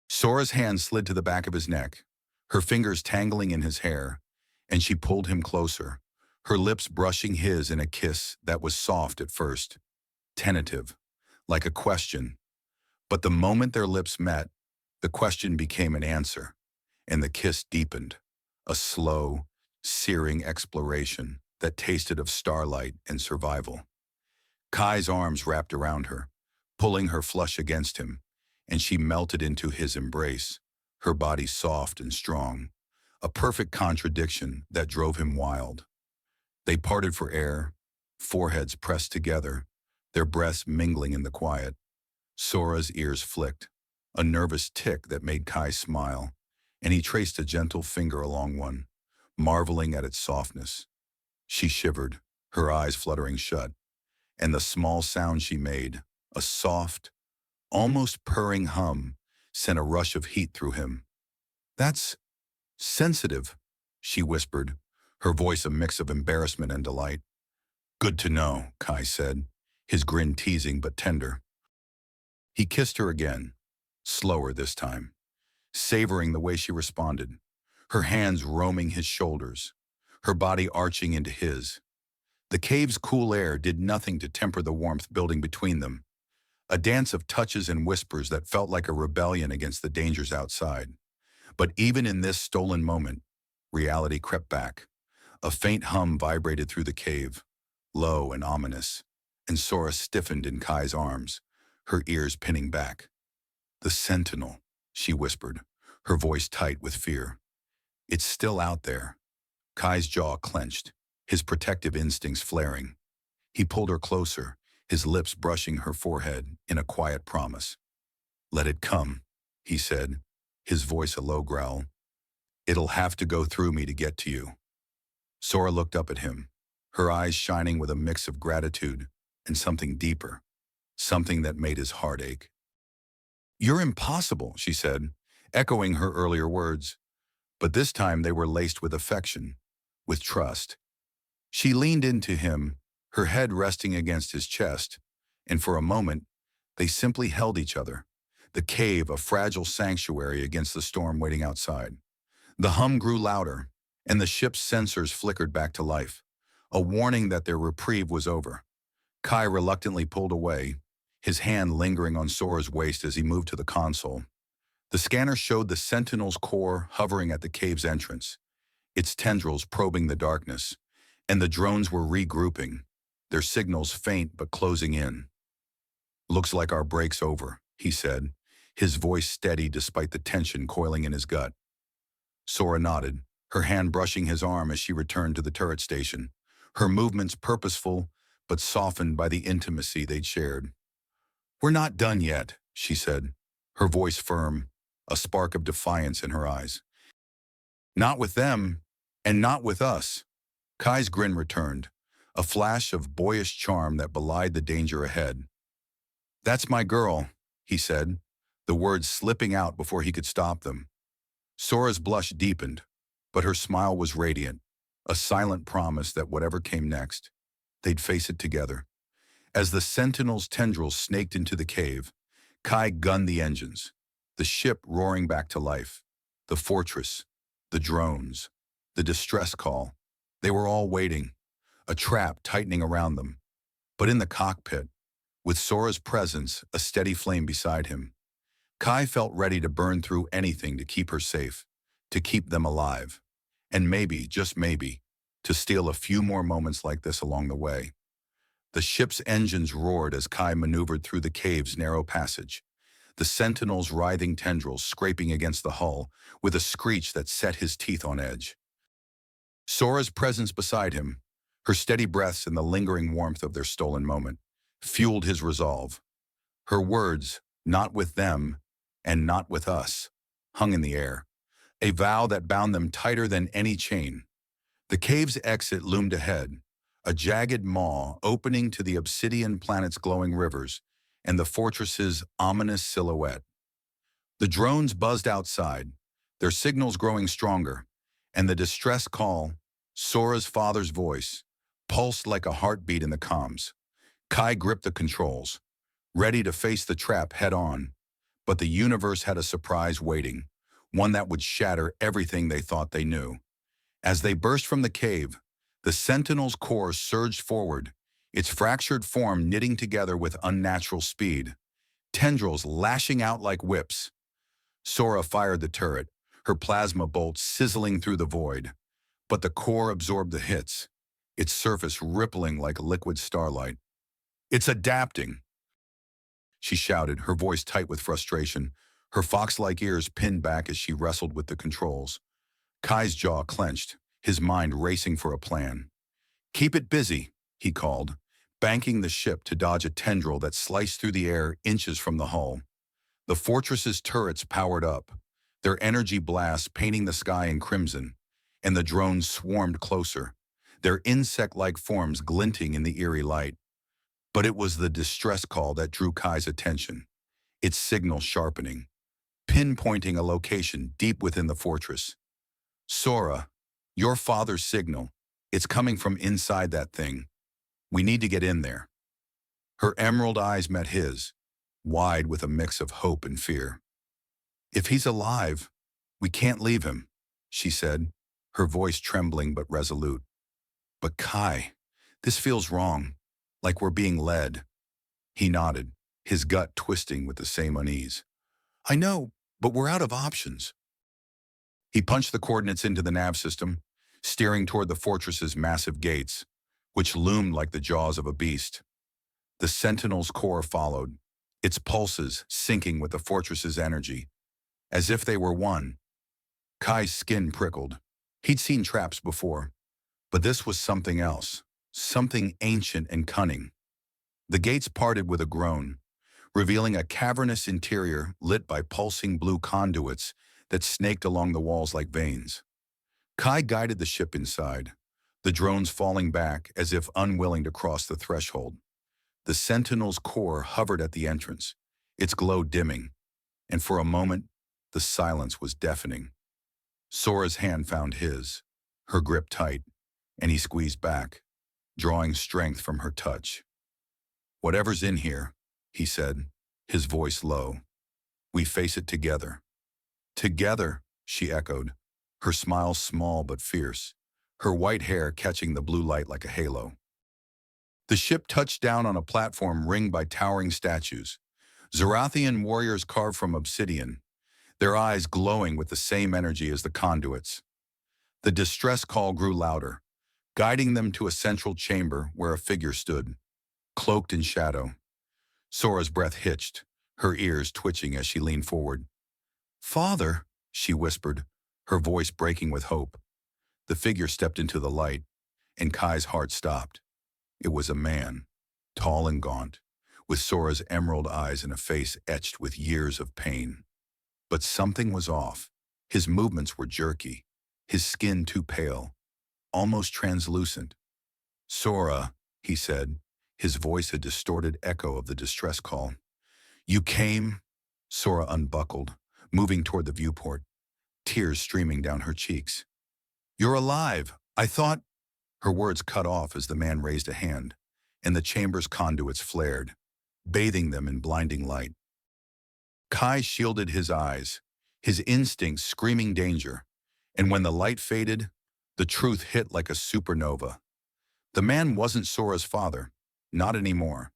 Sora's hand slid to the back of his neck, her fingers tangling in his hair, and she pulled him closer, her lips brushing his in a kiss that was soft at first, tentative, like a question. But the moment their lips met, the question became an answer, and the kiss deepened, a slow, searing exploration that tasted of starlight and survival. Kai's arms wrapped around her, pulling her flush against him, and she melted into his embrace, her body soft and strong, a perfect contradiction that drove him wild. They parted for air, foreheads pressed together, their breaths mingling in the quiet. Sora's ears flicked, a nervous tick that made Kai smile, and he traced a gentle finger along one, marveling at its softness. She shivered, her eyes fluttering shut, and the small sound she made, a soft, almost purring hum, sent a rush of heat through him. "That's sensitive," she whispered, her voice a mix of embarrassment and delight. "Good to know," Kai said, his grin teasing but tender. He kissed her again, slower this time, savoring the way she responded, her hands roaming his shoulders, her body arching into his. The cave's cool air did nothing to temper the warmth building between them, a dance of touches and whispers that felt like a rebellion against the dangers outside. But even in this stolen moment, reality crept back. A faint hum vibrated through the cave, low and ominous, and Sora stiffened in Kai's arms, her ears pinning back. "The Sentinel," she whispered, her voice tight with fear. "It's still out there." Kai's jaw clenched, his protective instincts flaring. He pulled her closer, his lips brushing her forehead in a quiet promise. "Let it come," he said, his voice a low growl. "It'll have to go through me to get to you." Sora looked up at him, her eyes shining with a mix of gratitude and something deeper, something that made his heart ache. "You're impossible," she said, echoing her earlier words, but this time they were laced with affection, with trust. She leaned into him, her head resting against his chest, and for a moment, they simply held each other, the cave a fragile sanctuary against the storm waiting outside. The hum grew louder, and the ship's sensors flickered back to life, a warning that their reprieve was over. Kai reluctantly pulled away, his hand lingering on Sora's waist as he moved to the console. The scanner showed the Sentinel's core hovering at the cave's entrance, its tendrils probing the darkness, and the drones were regrouping, their signals faint but closing in. "Looks like our break's over," he said, his voice steady despite the tension coiling in his gut. Sora nodded, her hand brushing his arm as she returned to the turret station, her movements purposeful but softened by the intimacy they'd shared. "We're not done yet," she said, her voice firm, a spark of defiance in her eyes. "Not with them, and not with us." Kai's grin returned, a flash of boyish charm that belied the danger ahead. "That's my girl," he said, the words slipping out before he could stop them. Sora's blush deepened, but her smile was radiant, a silent promise that whatever came next, they'd face it together. As the Sentinel's tendrils snaked into the cave, Kai gunned the engines, the ship roaring back to life, the fortress, the drones, the distress call. They were all waiting, a trap tightening around them. But in the cockpit, with Sora's presence a steady flame beside him, Kai felt ready to burn through anything to keep her safe, to keep them alive, and maybe, just maybe, to steal a few more moments like this along the way. The ship's engines roared as Kai maneuvered through the cave's narrow passage, the Sentinel's writhing tendrils scraping against the hull with a screech that set his teeth on edge. Sora's presence beside him, her steady breaths and the lingering warmth of their stolen moment, fueled his resolve. Her words, "not with them, and not with us," hung in the air, a vow that bound them tighter than any chain. The cave's exit loomed ahead, a jagged maw opening to the obsidian planet's glowing rivers and the fortress's ominous silhouette. The drones buzzed outside, their signals growing stronger, and the distress call, Sora's father's voice, pulsed like a heartbeat in the comms. Kai gripped the controls, ready to face the trap head-on, but the universe had a surprise waiting, one that would shatter everything they thought they knew. As they burst from the cave, the Sentinel's core surged forward, its fractured form knitting together with unnatural speed, tendrils lashing out like whips. Sora fired the turret, her plasma bolts sizzling through the void, but the core absorbed the hits, its surface rippling like liquid starlight. "It's adapting," she shouted, her voice tight with frustration, her fox-like ears pinned back as she wrestled with the controls. Kai's jaw clenched, his mind racing for a plan. "Keep it busy," he called, banking the ship to dodge a tendril that sliced through the air inches from the hull. The fortress's turrets powered up, their energy blasts painting the sky in crimson, and the drones swarmed closer, their insect-like forms glinting in the eerie light. But it was the distress call that drew Kai's attention, its signal sharpening, pinpointing a location deep within the fortress. "Sora, your father's signal. It's coming from inside that thing. We need to get in there." Her emerald eyes met his, wide with a mix of hope and fear. "If he's alive, we can't leave him," she said, her voice trembling but resolute. "But Kai, this feels wrong, like we're being led." He nodded, his gut twisting with the same unease. "I know, but we're out of options." He punched the coordinates into the nav system, steering toward the fortress's massive gates, which loomed like the jaws of a beast. The Sentinel's core followed, its pulses syncing with the fortress's energy, as if they were one. Kai's skin prickled. He'd seen traps before, But this was something else, something ancient and cunning. The gates parted with a groan, revealing a cavernous interior lit by pulsing blue conduits that snaked along the walls like veins. Kai guided the ship inside, the drones falling back as if unwilling to cross the threshold. The Sentinel's core hovered at the entrance, its glow dimming, and for a moment, the silence was deafening. Sora's hand found his, her grip tight, and he squeezed back, drawing strength from her touch. "Whatever's in here," he said, his voice low. "We face it together." "Together," she echoed, her smile small but fierce, her white hair catching the blue light like a halo. The ship touched down on a platform ringed by towering statues, Zerathian warriors carved from obsidian, their eyes glowing with the same energy as the conduits. The distress call grew louder, guiding them to a central chamber where a figure stood, cloaked in shadow. Sora's breath hitched, her ears twitching as she leaned forward. "Father," she whispered, her voice breaking with hope. The figure stepped into the light, and Kai's heart stopped. It was a man, tall and gaunt, with Sora's emerald eyes and a face etched with years of pain. But something was off. His movements were jerky, his skin too pale, almost translucent. "Sora," he said, his voice a distorted echo of the distress call. "You came?" Sora unbuckled, moving toward the viewport, tears streaming down her cheeks. "You're alive! I thought—" Her words cut off as the man raised a hand, and the chamber's conduits flared, bathing them in blinding light. Kai shielded his eyes, his instincts screaming danger, and when the light faded, the truth hit like a supernova. The man wasn't Sora's father, not anymore.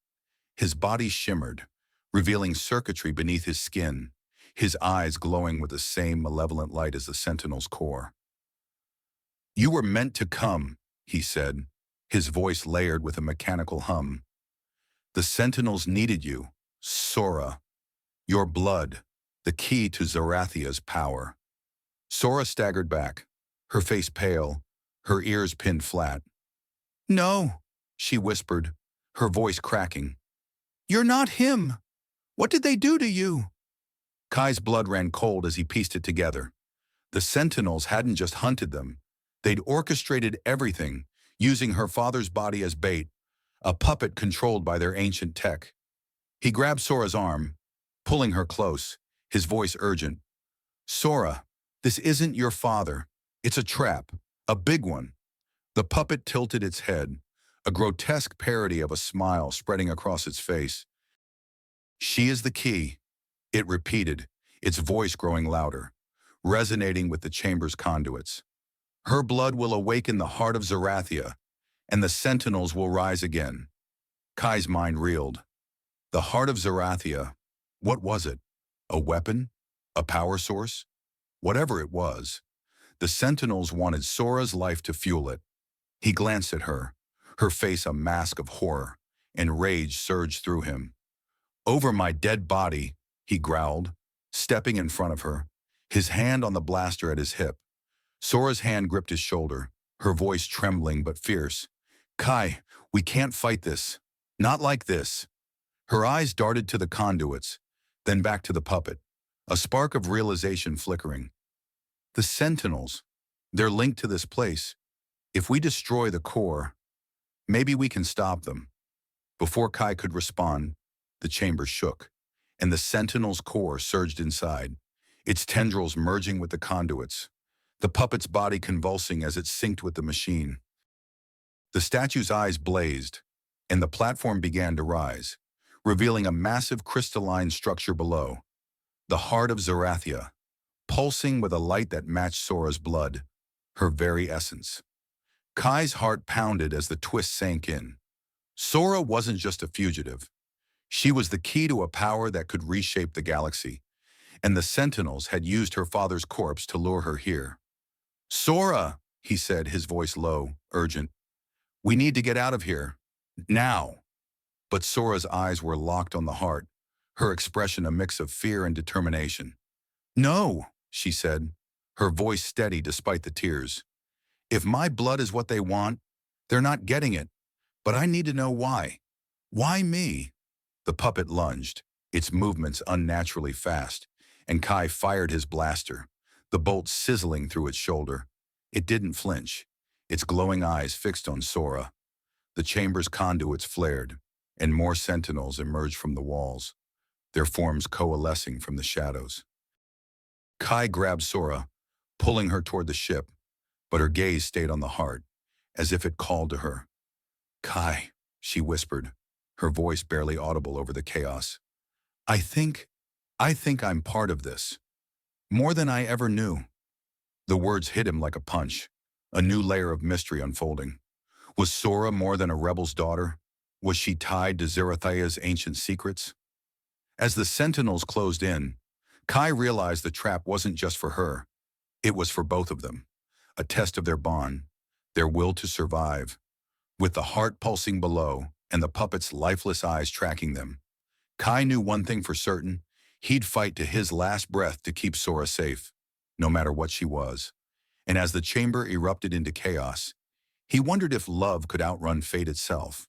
His body shimmered, revealing circuitry beneath his skin, his eyes glowing with the same malevolent light as the Sentinel's core. "You were meant to come," he said, his voice layered with a mechanical hum. "The Sentinels needed you, Sora. Your blood, the key to Zerathia's power." Sora staggered back, her face pale, her ears pinned flat. "No," she whispered, her voice cracking. "You're not him. What did they do to you?" Kai's blood ran cold as he pieced it together. The Sentinels hadn't just hunted them. They'd orchestrated everything, using her father's body as bait, a puppet controlled by their ancient tech. He grabbed Sora's arm, pulling her close, his voice urgent. "Sora, this isn't your father. It's a trap, a big one." The puppet tilted its head, a grotesque parody of a smile spreading across its face. "She is the key," it repeated, its voice growing louder, resonating with the chamber's conduits. "Her blood will awaken the heart of Zerathia, and the Sentinels will rise again." Kai's mind reeled. The heart of Zerathia, what was it? A weapon? A power source? Whatever it was, the Sentinels wanted Sora's life to fuel it. He glanced at her, her face a mask of horror, and rage surged through him. "Over my dead body," he growled, stepping in front of her, his hand on the blaster at his hip. Sora's hand gripped his shoulder, her voice trembling but fierce. "Kai, we can't fight this. Not like this." Her eyes darted to the conduits, then back to the puppet, a spark of realization flickering. "The Sentinels, they're linked to this place. If we destroy the core, maybe we can stop them." Before Kai could respond, the chamber shook, and the Sentinel's core surged inside, its tendrils merging with the conduits, the puppet's body convulsing as it synced with the machine. The statue's eyes blazed, and the platform began to rise, revealing a massive crystalline structure below, the heart of Zerathia, pulsing with a light that matched Sora's blood, her very essence. Kai's heart pounded as the twist sank in. Sora wasn't just a fugitive. She was the key to a power that could reshape the galaxy, and the Sentinels had used her father's corpse to lure her here. "Sora," he said, his voice low, urgent. "We need to get out of here. Now." But Sora's eyes were locked on the heart, her expression a mix of fear and determination. "No," she said, her voice steady despite the tears. If my blood is what they want, they're not getting it, but I need to know why. Why me? The puppet lunged, its movements unnaturally fast, and Kai fired his blaster, the bolt sizzling through its shoulder. It didn't flinch, its glowing eyes fixed on Sora. The chamber's conduits flared, and more sentinels emerged from the walls, their forms coalescing from the shadows. Kai grabbed Sora, pulling her toward the ship, but her gaze stayed on the heart, as if it called to her. Kai, she whispered, her voice barely audible over the chaos. I think I'm part of this. More than I ever knew. The words hit him like a punch, a new layer of mystery unfolding. Was Sora more than a rebel's daughter? Was she tied to Zerathia's ancient secrets? As the Sentinels closed in, Kai realized the trap wasn't just for her. It was for both of them. A test of their bond, their will to survive. With the heart pulsing below and the puppet's lifeless eyes tracking them, Kai knew one thing for certain: he'd fight to his last breath to keep Sora safe, no matter what she was. And as the chamber erupted into chaos, he wondered if love could outrun fate itself.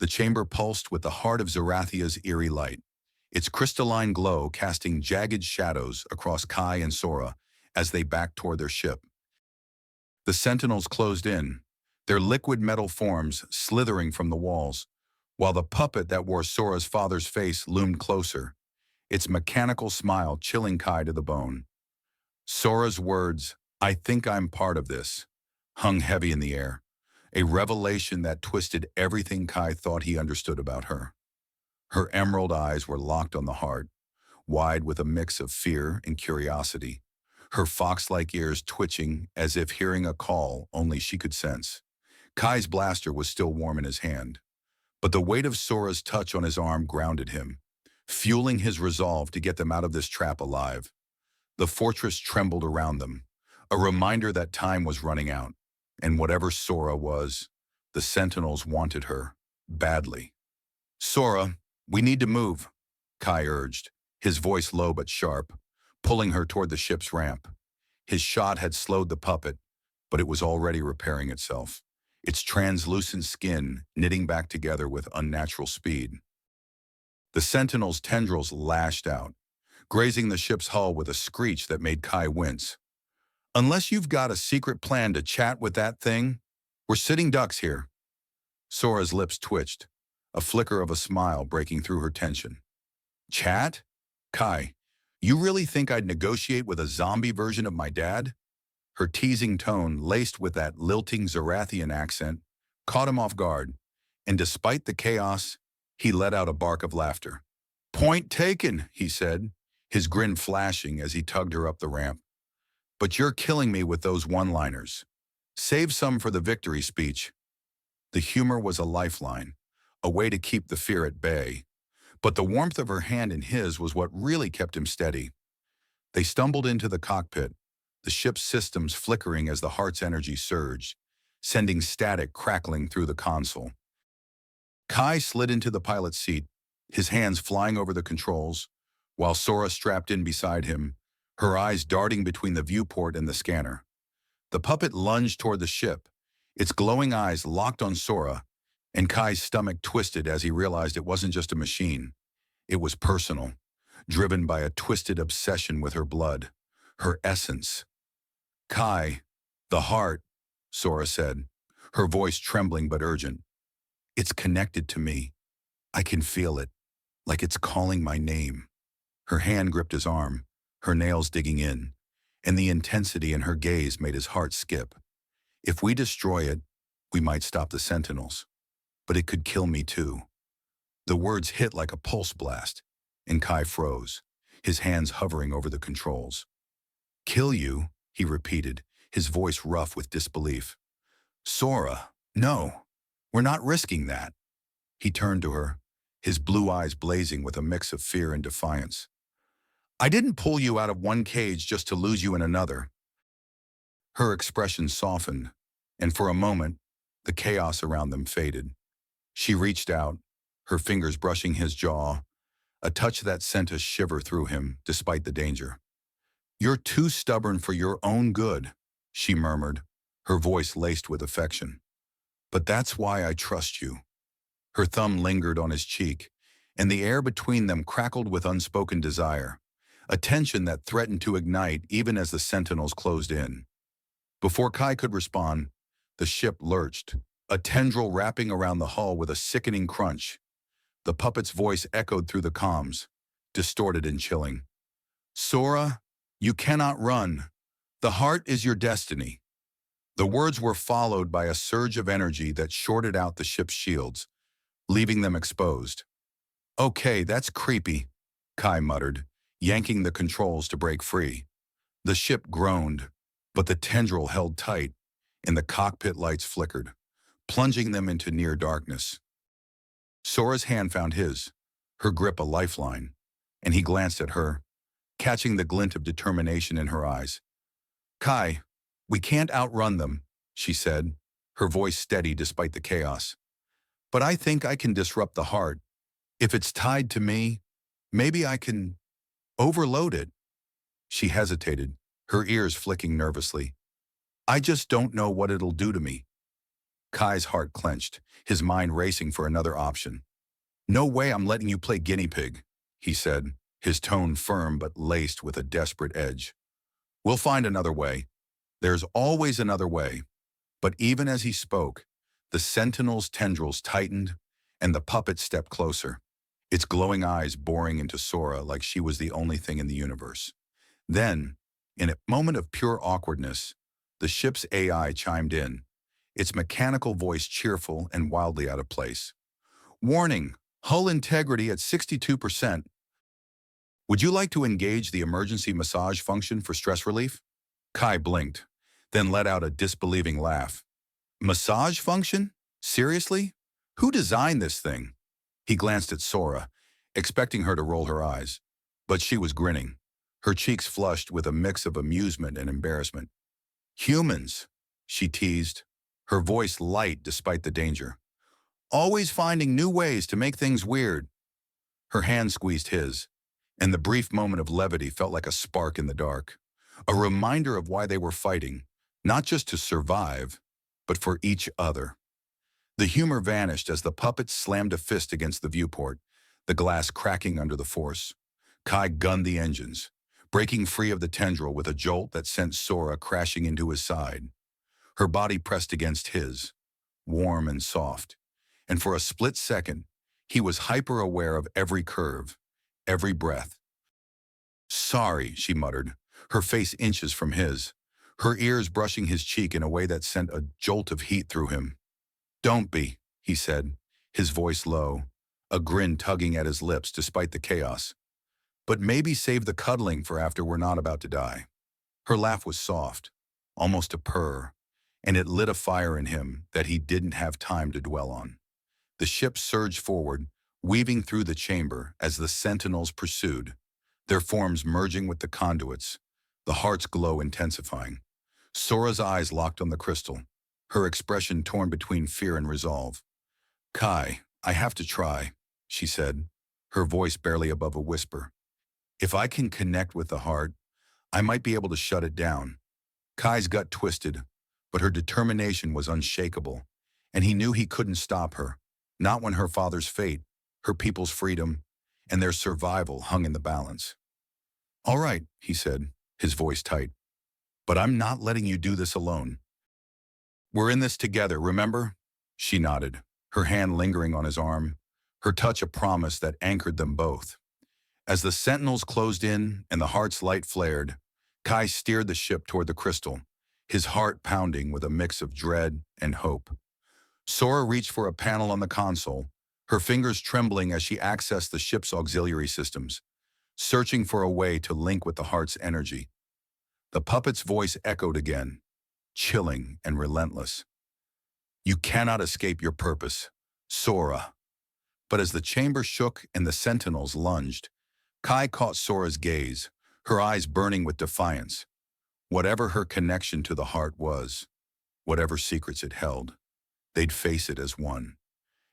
The chamber pulsed with the heart of Zerathia's eerie light, its crystalline glow casting jagged shadows across Kai and Sora as they backed toward their ship. The Sentinels closed in, their liquid metal forms slithering from the walls, while the puppet that wore Sora's father's face loomed closer, its mechanical smile chilling Kai to the bone. Sora's words, "I think I'm part of this," hung heavy in the air, a revelation that twisted everything Kai thought he understood about her. Her emerald eyes were locked on the heart, wide with a mix of fear and curiosity, her fox-like ears twitching as if hearing a call only she could sense. Kai's blaster was still warm in his hand, but the weight of Sora's touch on his arm grounded him, fueling his resolve to get them out of this trap alive. The fortress trembled around them, a reminder that time was running out, and whatever Sora was, the Sentinels wanted her, badly. Sora, we need to move, Kai urged, his voice low but sharp, pulling her toward the ship's ramp. His shot had slowed the puppet, but it was already repairing itself, its translucent skin knitting back together with unnatural speed. The Sentinel's tendrils lashed out, grazing the ship's hull with a screech that made Kai wince. Unless you've got a secret plan to chat with that thing, we're sitting ducks here. Sora's lips twitched, a flicker of a smile breaking through her tension. Chat? Kai, you really think I'd negotiate with a zombie version of my dad? Her teasing tone, laced with that lilting Zerathian accent, caught him off guard, and despite the chaos, he let out a bark of laughter. Point taken, he said, his grin flashing as he tugged her up the ramp. But you're killing me with those one-liners. Save some for the victory speech. The humor was a lifeline, a way to keep the fear at bay. But the warmth of her hand in his was what really kept him steady. They stumbled into the cockpit, the ship's systems flickering as the heart's energy surged, sending static crackling through the console. Kai slid into the pilot's seat, his hands flying over the controls, while Sora strapped in beside him, her eyes darting between the viewport and the scanner. The puppet lunged toward the ship, its glowing eyes locked on Sora, and Kai's stomach twisted as he realized it wasn't just a machine. It was personal, driven by a twisted obsession with her blood, her essence. Kai, the heart, Sora said, her voice trembling but urgent. It's connected to me. I can feel it, like it's calling my name. Her hand gripped his arm, her nails digging in, and the intensity in her gaze made his heart skip. If we destroy it, we might stop the Sentinels, but it could kill me too. The words hit like a pulse blast, and Kai froze, his hands hovering over the controls. Kill you, he repeated, his voice rough with disbelief. Sora, no, we're not risking that. He turned to her, his blue eyes blazing with a mix of fear and defiance. I didn't pull you out of one cage just to lose you in another. Her expression softened, and for a moment, the chaos around them faded. She reached out, her fingers brushing his jaw, a touch that sent a shiver through him despite the danger. You're too stubborn for your own good, she murmured, her voice laced with affection. But that's why I trust you. Her thumb lingered on his cheek, and the air between them crackled with unspoken desire, a tension that threatened to ignite even as the Sentinels closed in. Before Kai could respond, the ship lurched, a tendril wrapping around the hull with a sickening crunch. The puppet's voice echoed through the comms, distorted and chilling. Sora, you cannot run. The heart is your destiny. The words were followed by a surge of energy that shorted out the ship's shields, leaving them exposed. Okay, that's creepy, Kai muttered, yanking the controls to break free. The ship groaned, but the tendril held tight, and the cockpit lights flickered, plunging them into near darkness. Sora's hand found his, her grip a lifeline, and he glanced at her, catching the glint of determination in her eyes. Kai, we can't outrun them, she said, her voice steady despite the chaos. But I think I can disrupt the heart. If it's tied to me, maybe I can overload it. She hesitated, her ears flicking nervously. I just don't know what it'll do to me. Kai's heart clenched, his mind racing for another option. No way I'm letting you play guinea pig, he said, his tone firm but laced with a desperate edge. We'll find another way. There's always another way. But even as he spoke, the Sentinel's tendrils tightened, and the puppet stepped closer, its glowing eyes boring into Sora like she was the only thing in the universe. Then, in a moment of pure awkwardness, the ship's AI chimed in, its mechanical voice cheerful and wildly out of place. Warning, hull integrity at 62%. Would you like to engage the emergency massage function for stress relief? Kai blinked, then let out a disbelieving laugh. Massage function? Seriously? Who designed this thing? He glanced at Sora, expecting her to roll her eyes, but she was grinning, her cheeks flushed with a mix of amusement and embarrassment. Humans, she teased, her voice light despite the danger. Always finding new ways to make things weird. Her hand squeezed his, and the brief moment of levity felt like a spark in the dark, a reminder of why they were fighting, not just to survive, but for each other. The humor vanished as the puppet slammed a fist against the viewport, the glass cracking under the force. Kai gunned the engines, breaking free of the tendril with a jolt that sent Sora crashing into his side. Her body pressed against his, warm and soft, and for a split second, he was hyper-aware of every curve, every breath. Sorry, she muttered, her face inches from his, her ears brushing his cheek in a way that sent a jolt of heat through him. Don't be, he said, his voice low, a grin tugging at his lips despite the chaos. But maybe save the cuddling for after we're not about to die. Her laugh was soft, almost a purr, and it lit a fire in him that he didn't have time to dwell on. The ship surged forward, weaving through the chamber as the Sentinels pursued, their forms merging with the conduits, the heart's glow intensifying. Sora's eyes locked on the crystal, her expression torn between fear and resolve. Kai, I have to try, she said, her voice barely above a whisper. If I can connect with the heart, I might be able to shut it down. Kai's gut twisted, but her determination was unshakable, and he knew he couldn't stop her, not when her father's fate, her people's freedom, and their survival hung in the balance. All right, he said, his voice tight, but I'm not letting you do this alone. We're in this together, remember? She nodded, her hand lingering on his arm, her touch a promise that anchored them both. As the Sentinels closed in and the heart's light flared, Kai steered the ship toward the crystal, his heart pounding with a mix of dread and hope. Sora reached for a panel on the console, her fingers trembling as she accessed the ship's auxiliary systems, searching for a way to link with the heart's energy. The puppet's voice echoed again, chilling and relentless. You cannot escape your purpose, Sora. But as the chamber shook and the Sentinels lunged, Kai caught Sora's gaze, her eyes burning with defiance. Whatever her connection to the heart was, whatever secrets it held, they'd face it as one.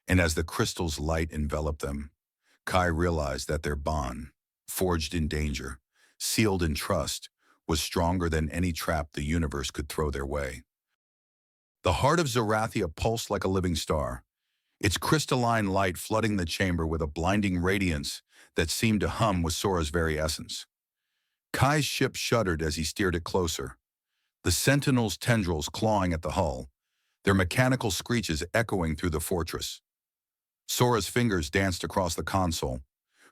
And as the crystal's light enveloped them, Kai realized that their bond, forged in danger, sealed in trust, was stronger than any trap the universe could throw their way. The heart of Zerathia pulsed like a living star, its crystalline light flooding the chamber with a blinding radiance that seemed to hum with Sora's very essence. Kai's ship shuddered as he steered it closer, the Sentinels' tendrils clawing at the hull, their mechanical screeches echoing through the fortress. Sora's fingers danced across the console,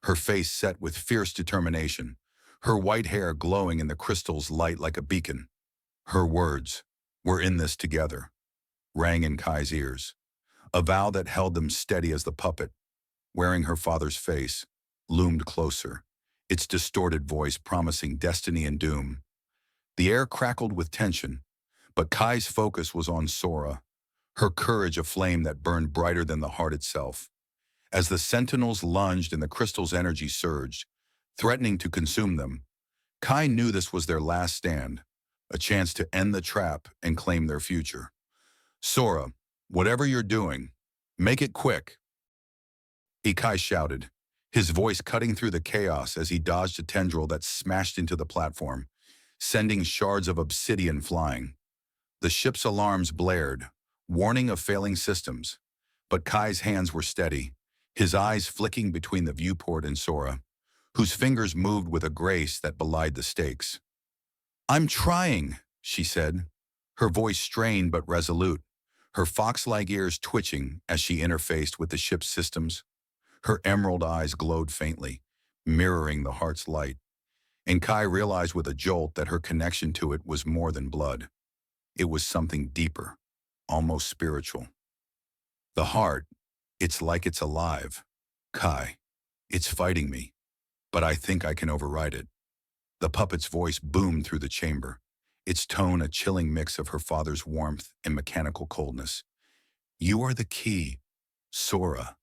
her face set with fierce determination, her white hair glowing in the crystal's light like a beacon. Her words, "We're in this together," rang in Kai's ears, a vow that held them steady as the puppet, wearing her father's face, loomed closer, its distorted voice promising destiny and doom. The air crackled with tension, but Kai's focus was on Sora, her courage a flame that burned brighter than the heart itself. As the Sentinels lunged and the crystal's energy surged, threatening to consume them, Kai knew this was their last stand, a chance to end the trap and claim their future. "Sora, whatever you're doing, make it quick," Kai shouted, his voice cutting through the chaos as he dodged a tendril that smashed into the platform, sending shards of obsidian flying. The ship's alarms blared, warning of failing systems, but Kai's hands were steady, his eyes flicking between the viewport and Sora, whose fingers moved with a grace that belied the stakes. "I'm trying," she said, her voice strained but resolute, her fox-like ears twitching as she interfaced with the ship's systems. Her emerald eyes glowed faintly, mirroring the heart's light, and Kai realized with a jolt that her connection to it was more than blood. It was something deeper, almost spiritual. "The heart, it's like it's alive. Kai, it's fighting me, but I think I can override it." The puppet's voice boomed through the chamber, its tone a chilling mix of her father's warmth and mechanical coldness. "You are the key, Sora.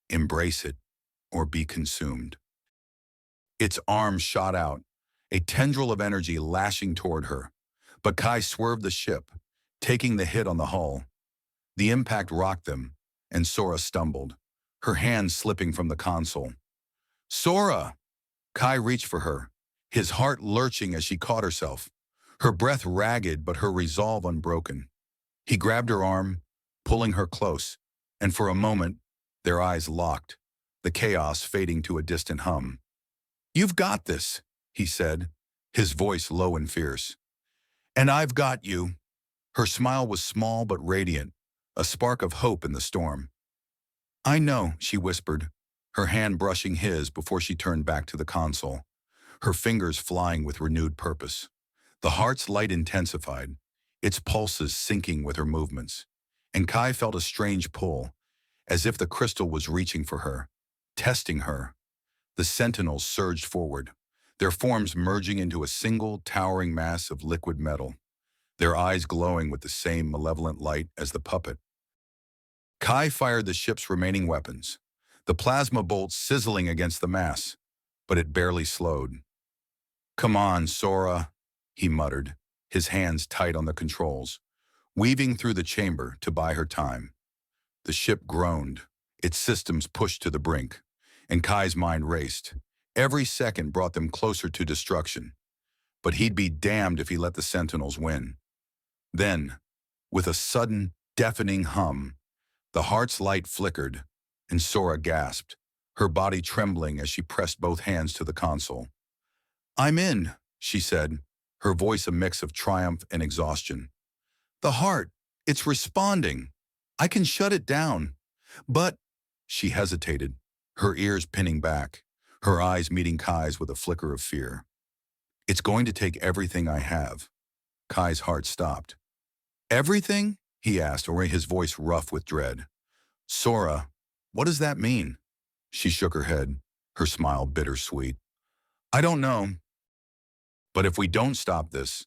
Embrace it, or be consumed." Its arms shot out, a tendril of energy lashing toward her, but Kai swerved the ship, taking the hit on the hull. The impact rocked them, and Sora stumbled, her hands slipping from the console. "Sora!" Kai reached for her, his heart lurching as she caught herself, her breath ragged but her resolve unbroken. He grabbed her arm, pulling her close, and for a moment, their eyes locked, the chaos fading to a distant hum. "You've got this," he said, his voice low and fierce. "And I've got you." Her smile was small but radiant, a spark of hope in the storm. "I know," she whispered, her hand brushing his before she turned back to the console, her fingers flying with renewed purpose. The heart's light intensified, its pulses syncing with her movements, and Kai felt a strange pull, as if the crystal was reaching for her, testing her. The Sentinels surged forward, their forms merging into a single, towering mass of liquid metal, their eyes glowing with the same malevolent light as the puppet. Kai fired the ship's remaining weapons, the plasma bolts sizzling against the mass, but it barely slowed. "Come on, Sora," he muttered, his hands tight on the controls, weaving through the chamber to buy her time. The ship groaned, its systems pushed to the brink, and Kai's mind raced. Every second brought them closer to destruction, but he'd be damned if he let the Sentinels win. Then, with a sudden, deafening hum, the heart's light flickered, and Sora gasped, her body trembling as she pressed both hands to the console. "I'm in," she said, her voice a mix of triumph and exhaustion. "The heart, it's responding. I can shut it down. But," she hesitated, her ears pinning back, her eyes meeting Kai's with a flicker of fear. "It's going to take everything I have." Kai's heart stopped. "Everything?" he asked, his voice rough with dread. "Sora, what does that mean?" She shook her head, her smile bittersweet. "I don't know. But if we don't stop this,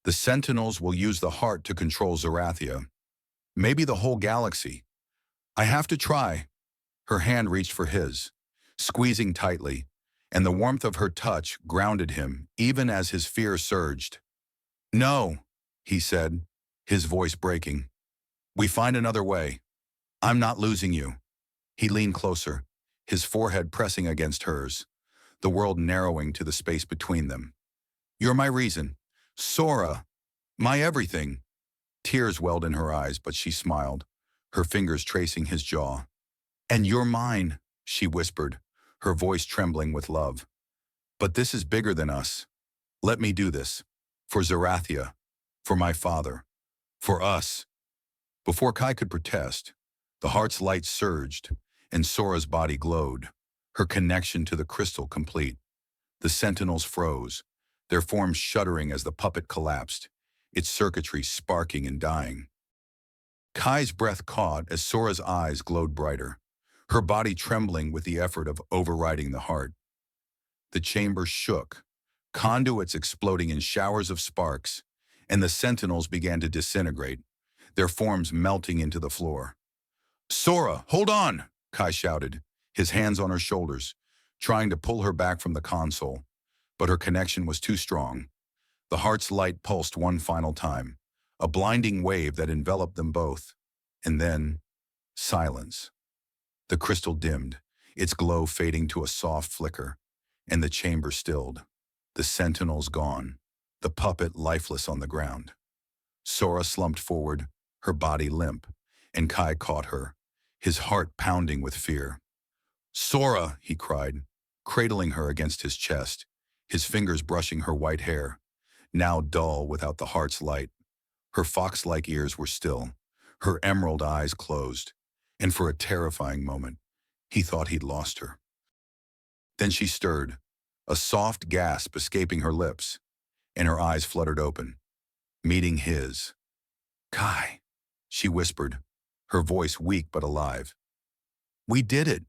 the Sentinels will use the heart to control Zerathia. Maybe the whole galaxy. I have to try." Her hand reached for his, squeezing tightly, and the warmth of her touch grounded him even as his fear surged. "No," he said, his voice breaking. "We find another way. I'm not losing you." He leaned closer, his forehead pressing against hers, the world narrowing to the space between them. "You're my reason. Sora, my everything. Tears welled in her eyes, but she smiled, her fingers tracing his jaw. "And you're mine," she whispered, her voice trembling with love. "But this is bigger than us. Let me do this. For Zerathia. For my father. For us." Before Kai could protest, the heart's light surged, and Sora's body glowed, her connection to the crystal complete. The Sentinels froze, their forms shuddering as the puppet collapsed, its circuitry sparking and dying. Kai's breath caught as Sora's eyes glowed brighter, her body trembling with the effort of overriding the heart. The chamber shook, conduits exploding in showers of sparks, and the Sentinels began to disintegrate, their forms melting into the floor. "Sora, hold on!" Kai shouted, his hands on her shoulders, trying to pull her back from the console. But her connection was too strong. The heart's light pulsed one final time, a blinding wave that enveloped them both. And then, silence. The crystal dimmed, its glow fading to a soft flicker, and the chamber stilled. The Sentinels gone, the puppet lifeless on the ground. Sora slumped forward, her body limp, and Kai caught her, his heart pounding with fear. "Sora," he cried, cradling her against his chest, his fingers brushing her white hair, now dull without the heart's light. Her fox-like ears were still, her emerald eyes closed, and for a terrifying moment, he thought he'd lost her. Then she stirred, a soft gasp escaping her lips, and her eyes fluttered open, meeting his. "Kai," she whispered, her voice weak but alive. "We did it."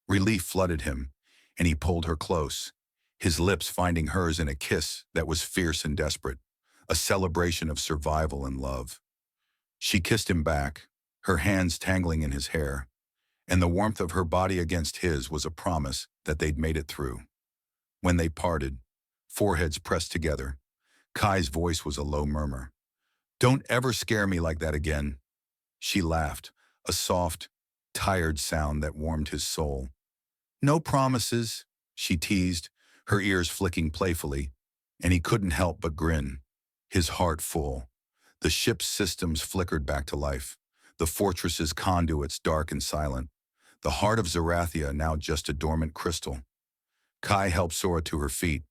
Relief flooded him, and he pulled her close, his lips finding hers in a kiss that was fierce and desperate, a celebration of survival and love. She kissed him back, her hands tangling in his hair, and the warmth of her body against his was a promise that they'd made it through. When they parted, foreheads pressed together, Kai's voice was a low murmur. "Don't ever scare me like that again." She laughed, a soft, tired sound that warmed his soul. "No promises," she teased, her ears flicking playfully, and he couldn't help but grin, his heart full. The ship's systems flickered back to life, the fortress's conduits dark and silent, the heart of Zerathia now just a dormant crystal. Kai helped Sora to her feet,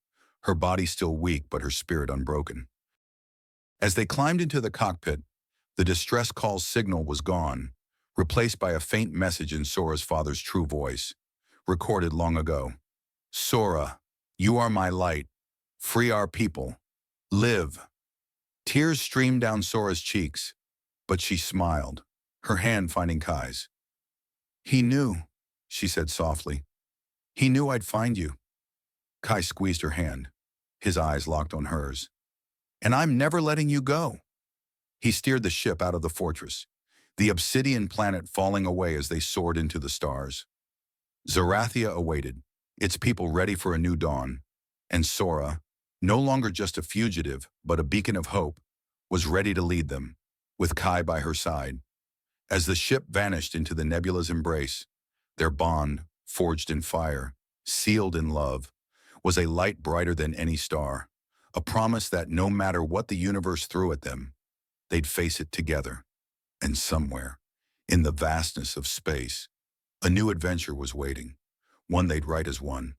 her body still weak but her spirit unbroken. As they climbed into the cockpit, the distress call signal was gone, replaced by a faint message in Sora's father's true voice, recorded long ago. "Sora, you are my light. Free our people. Live." Tears streamed down Sora's cheeks, but she smiled, her hand finding Kai's. "He knew," she said softly. "He knew I'd find you." Kai squeezed her hand, his eyes locked on hers. "And I'm never letting you go." He steered the ship out of the fortress, the obsidian planet falling away as they soared into the stars. Zerathia awaited, its people ready for a new dawn, and Sora, no longer just a fugitive but a beacon of hope, was ready to lead them, with Kai by her side. As the ship vanished into the nebula's embrace, their bond, forged in fire, sealed in love, was a light brighter than any star, a promise that no matter what the universe threw at them, they'd face it together. And somewhere, in the vastness of space, a new adventure was waiting, one they'd write as one.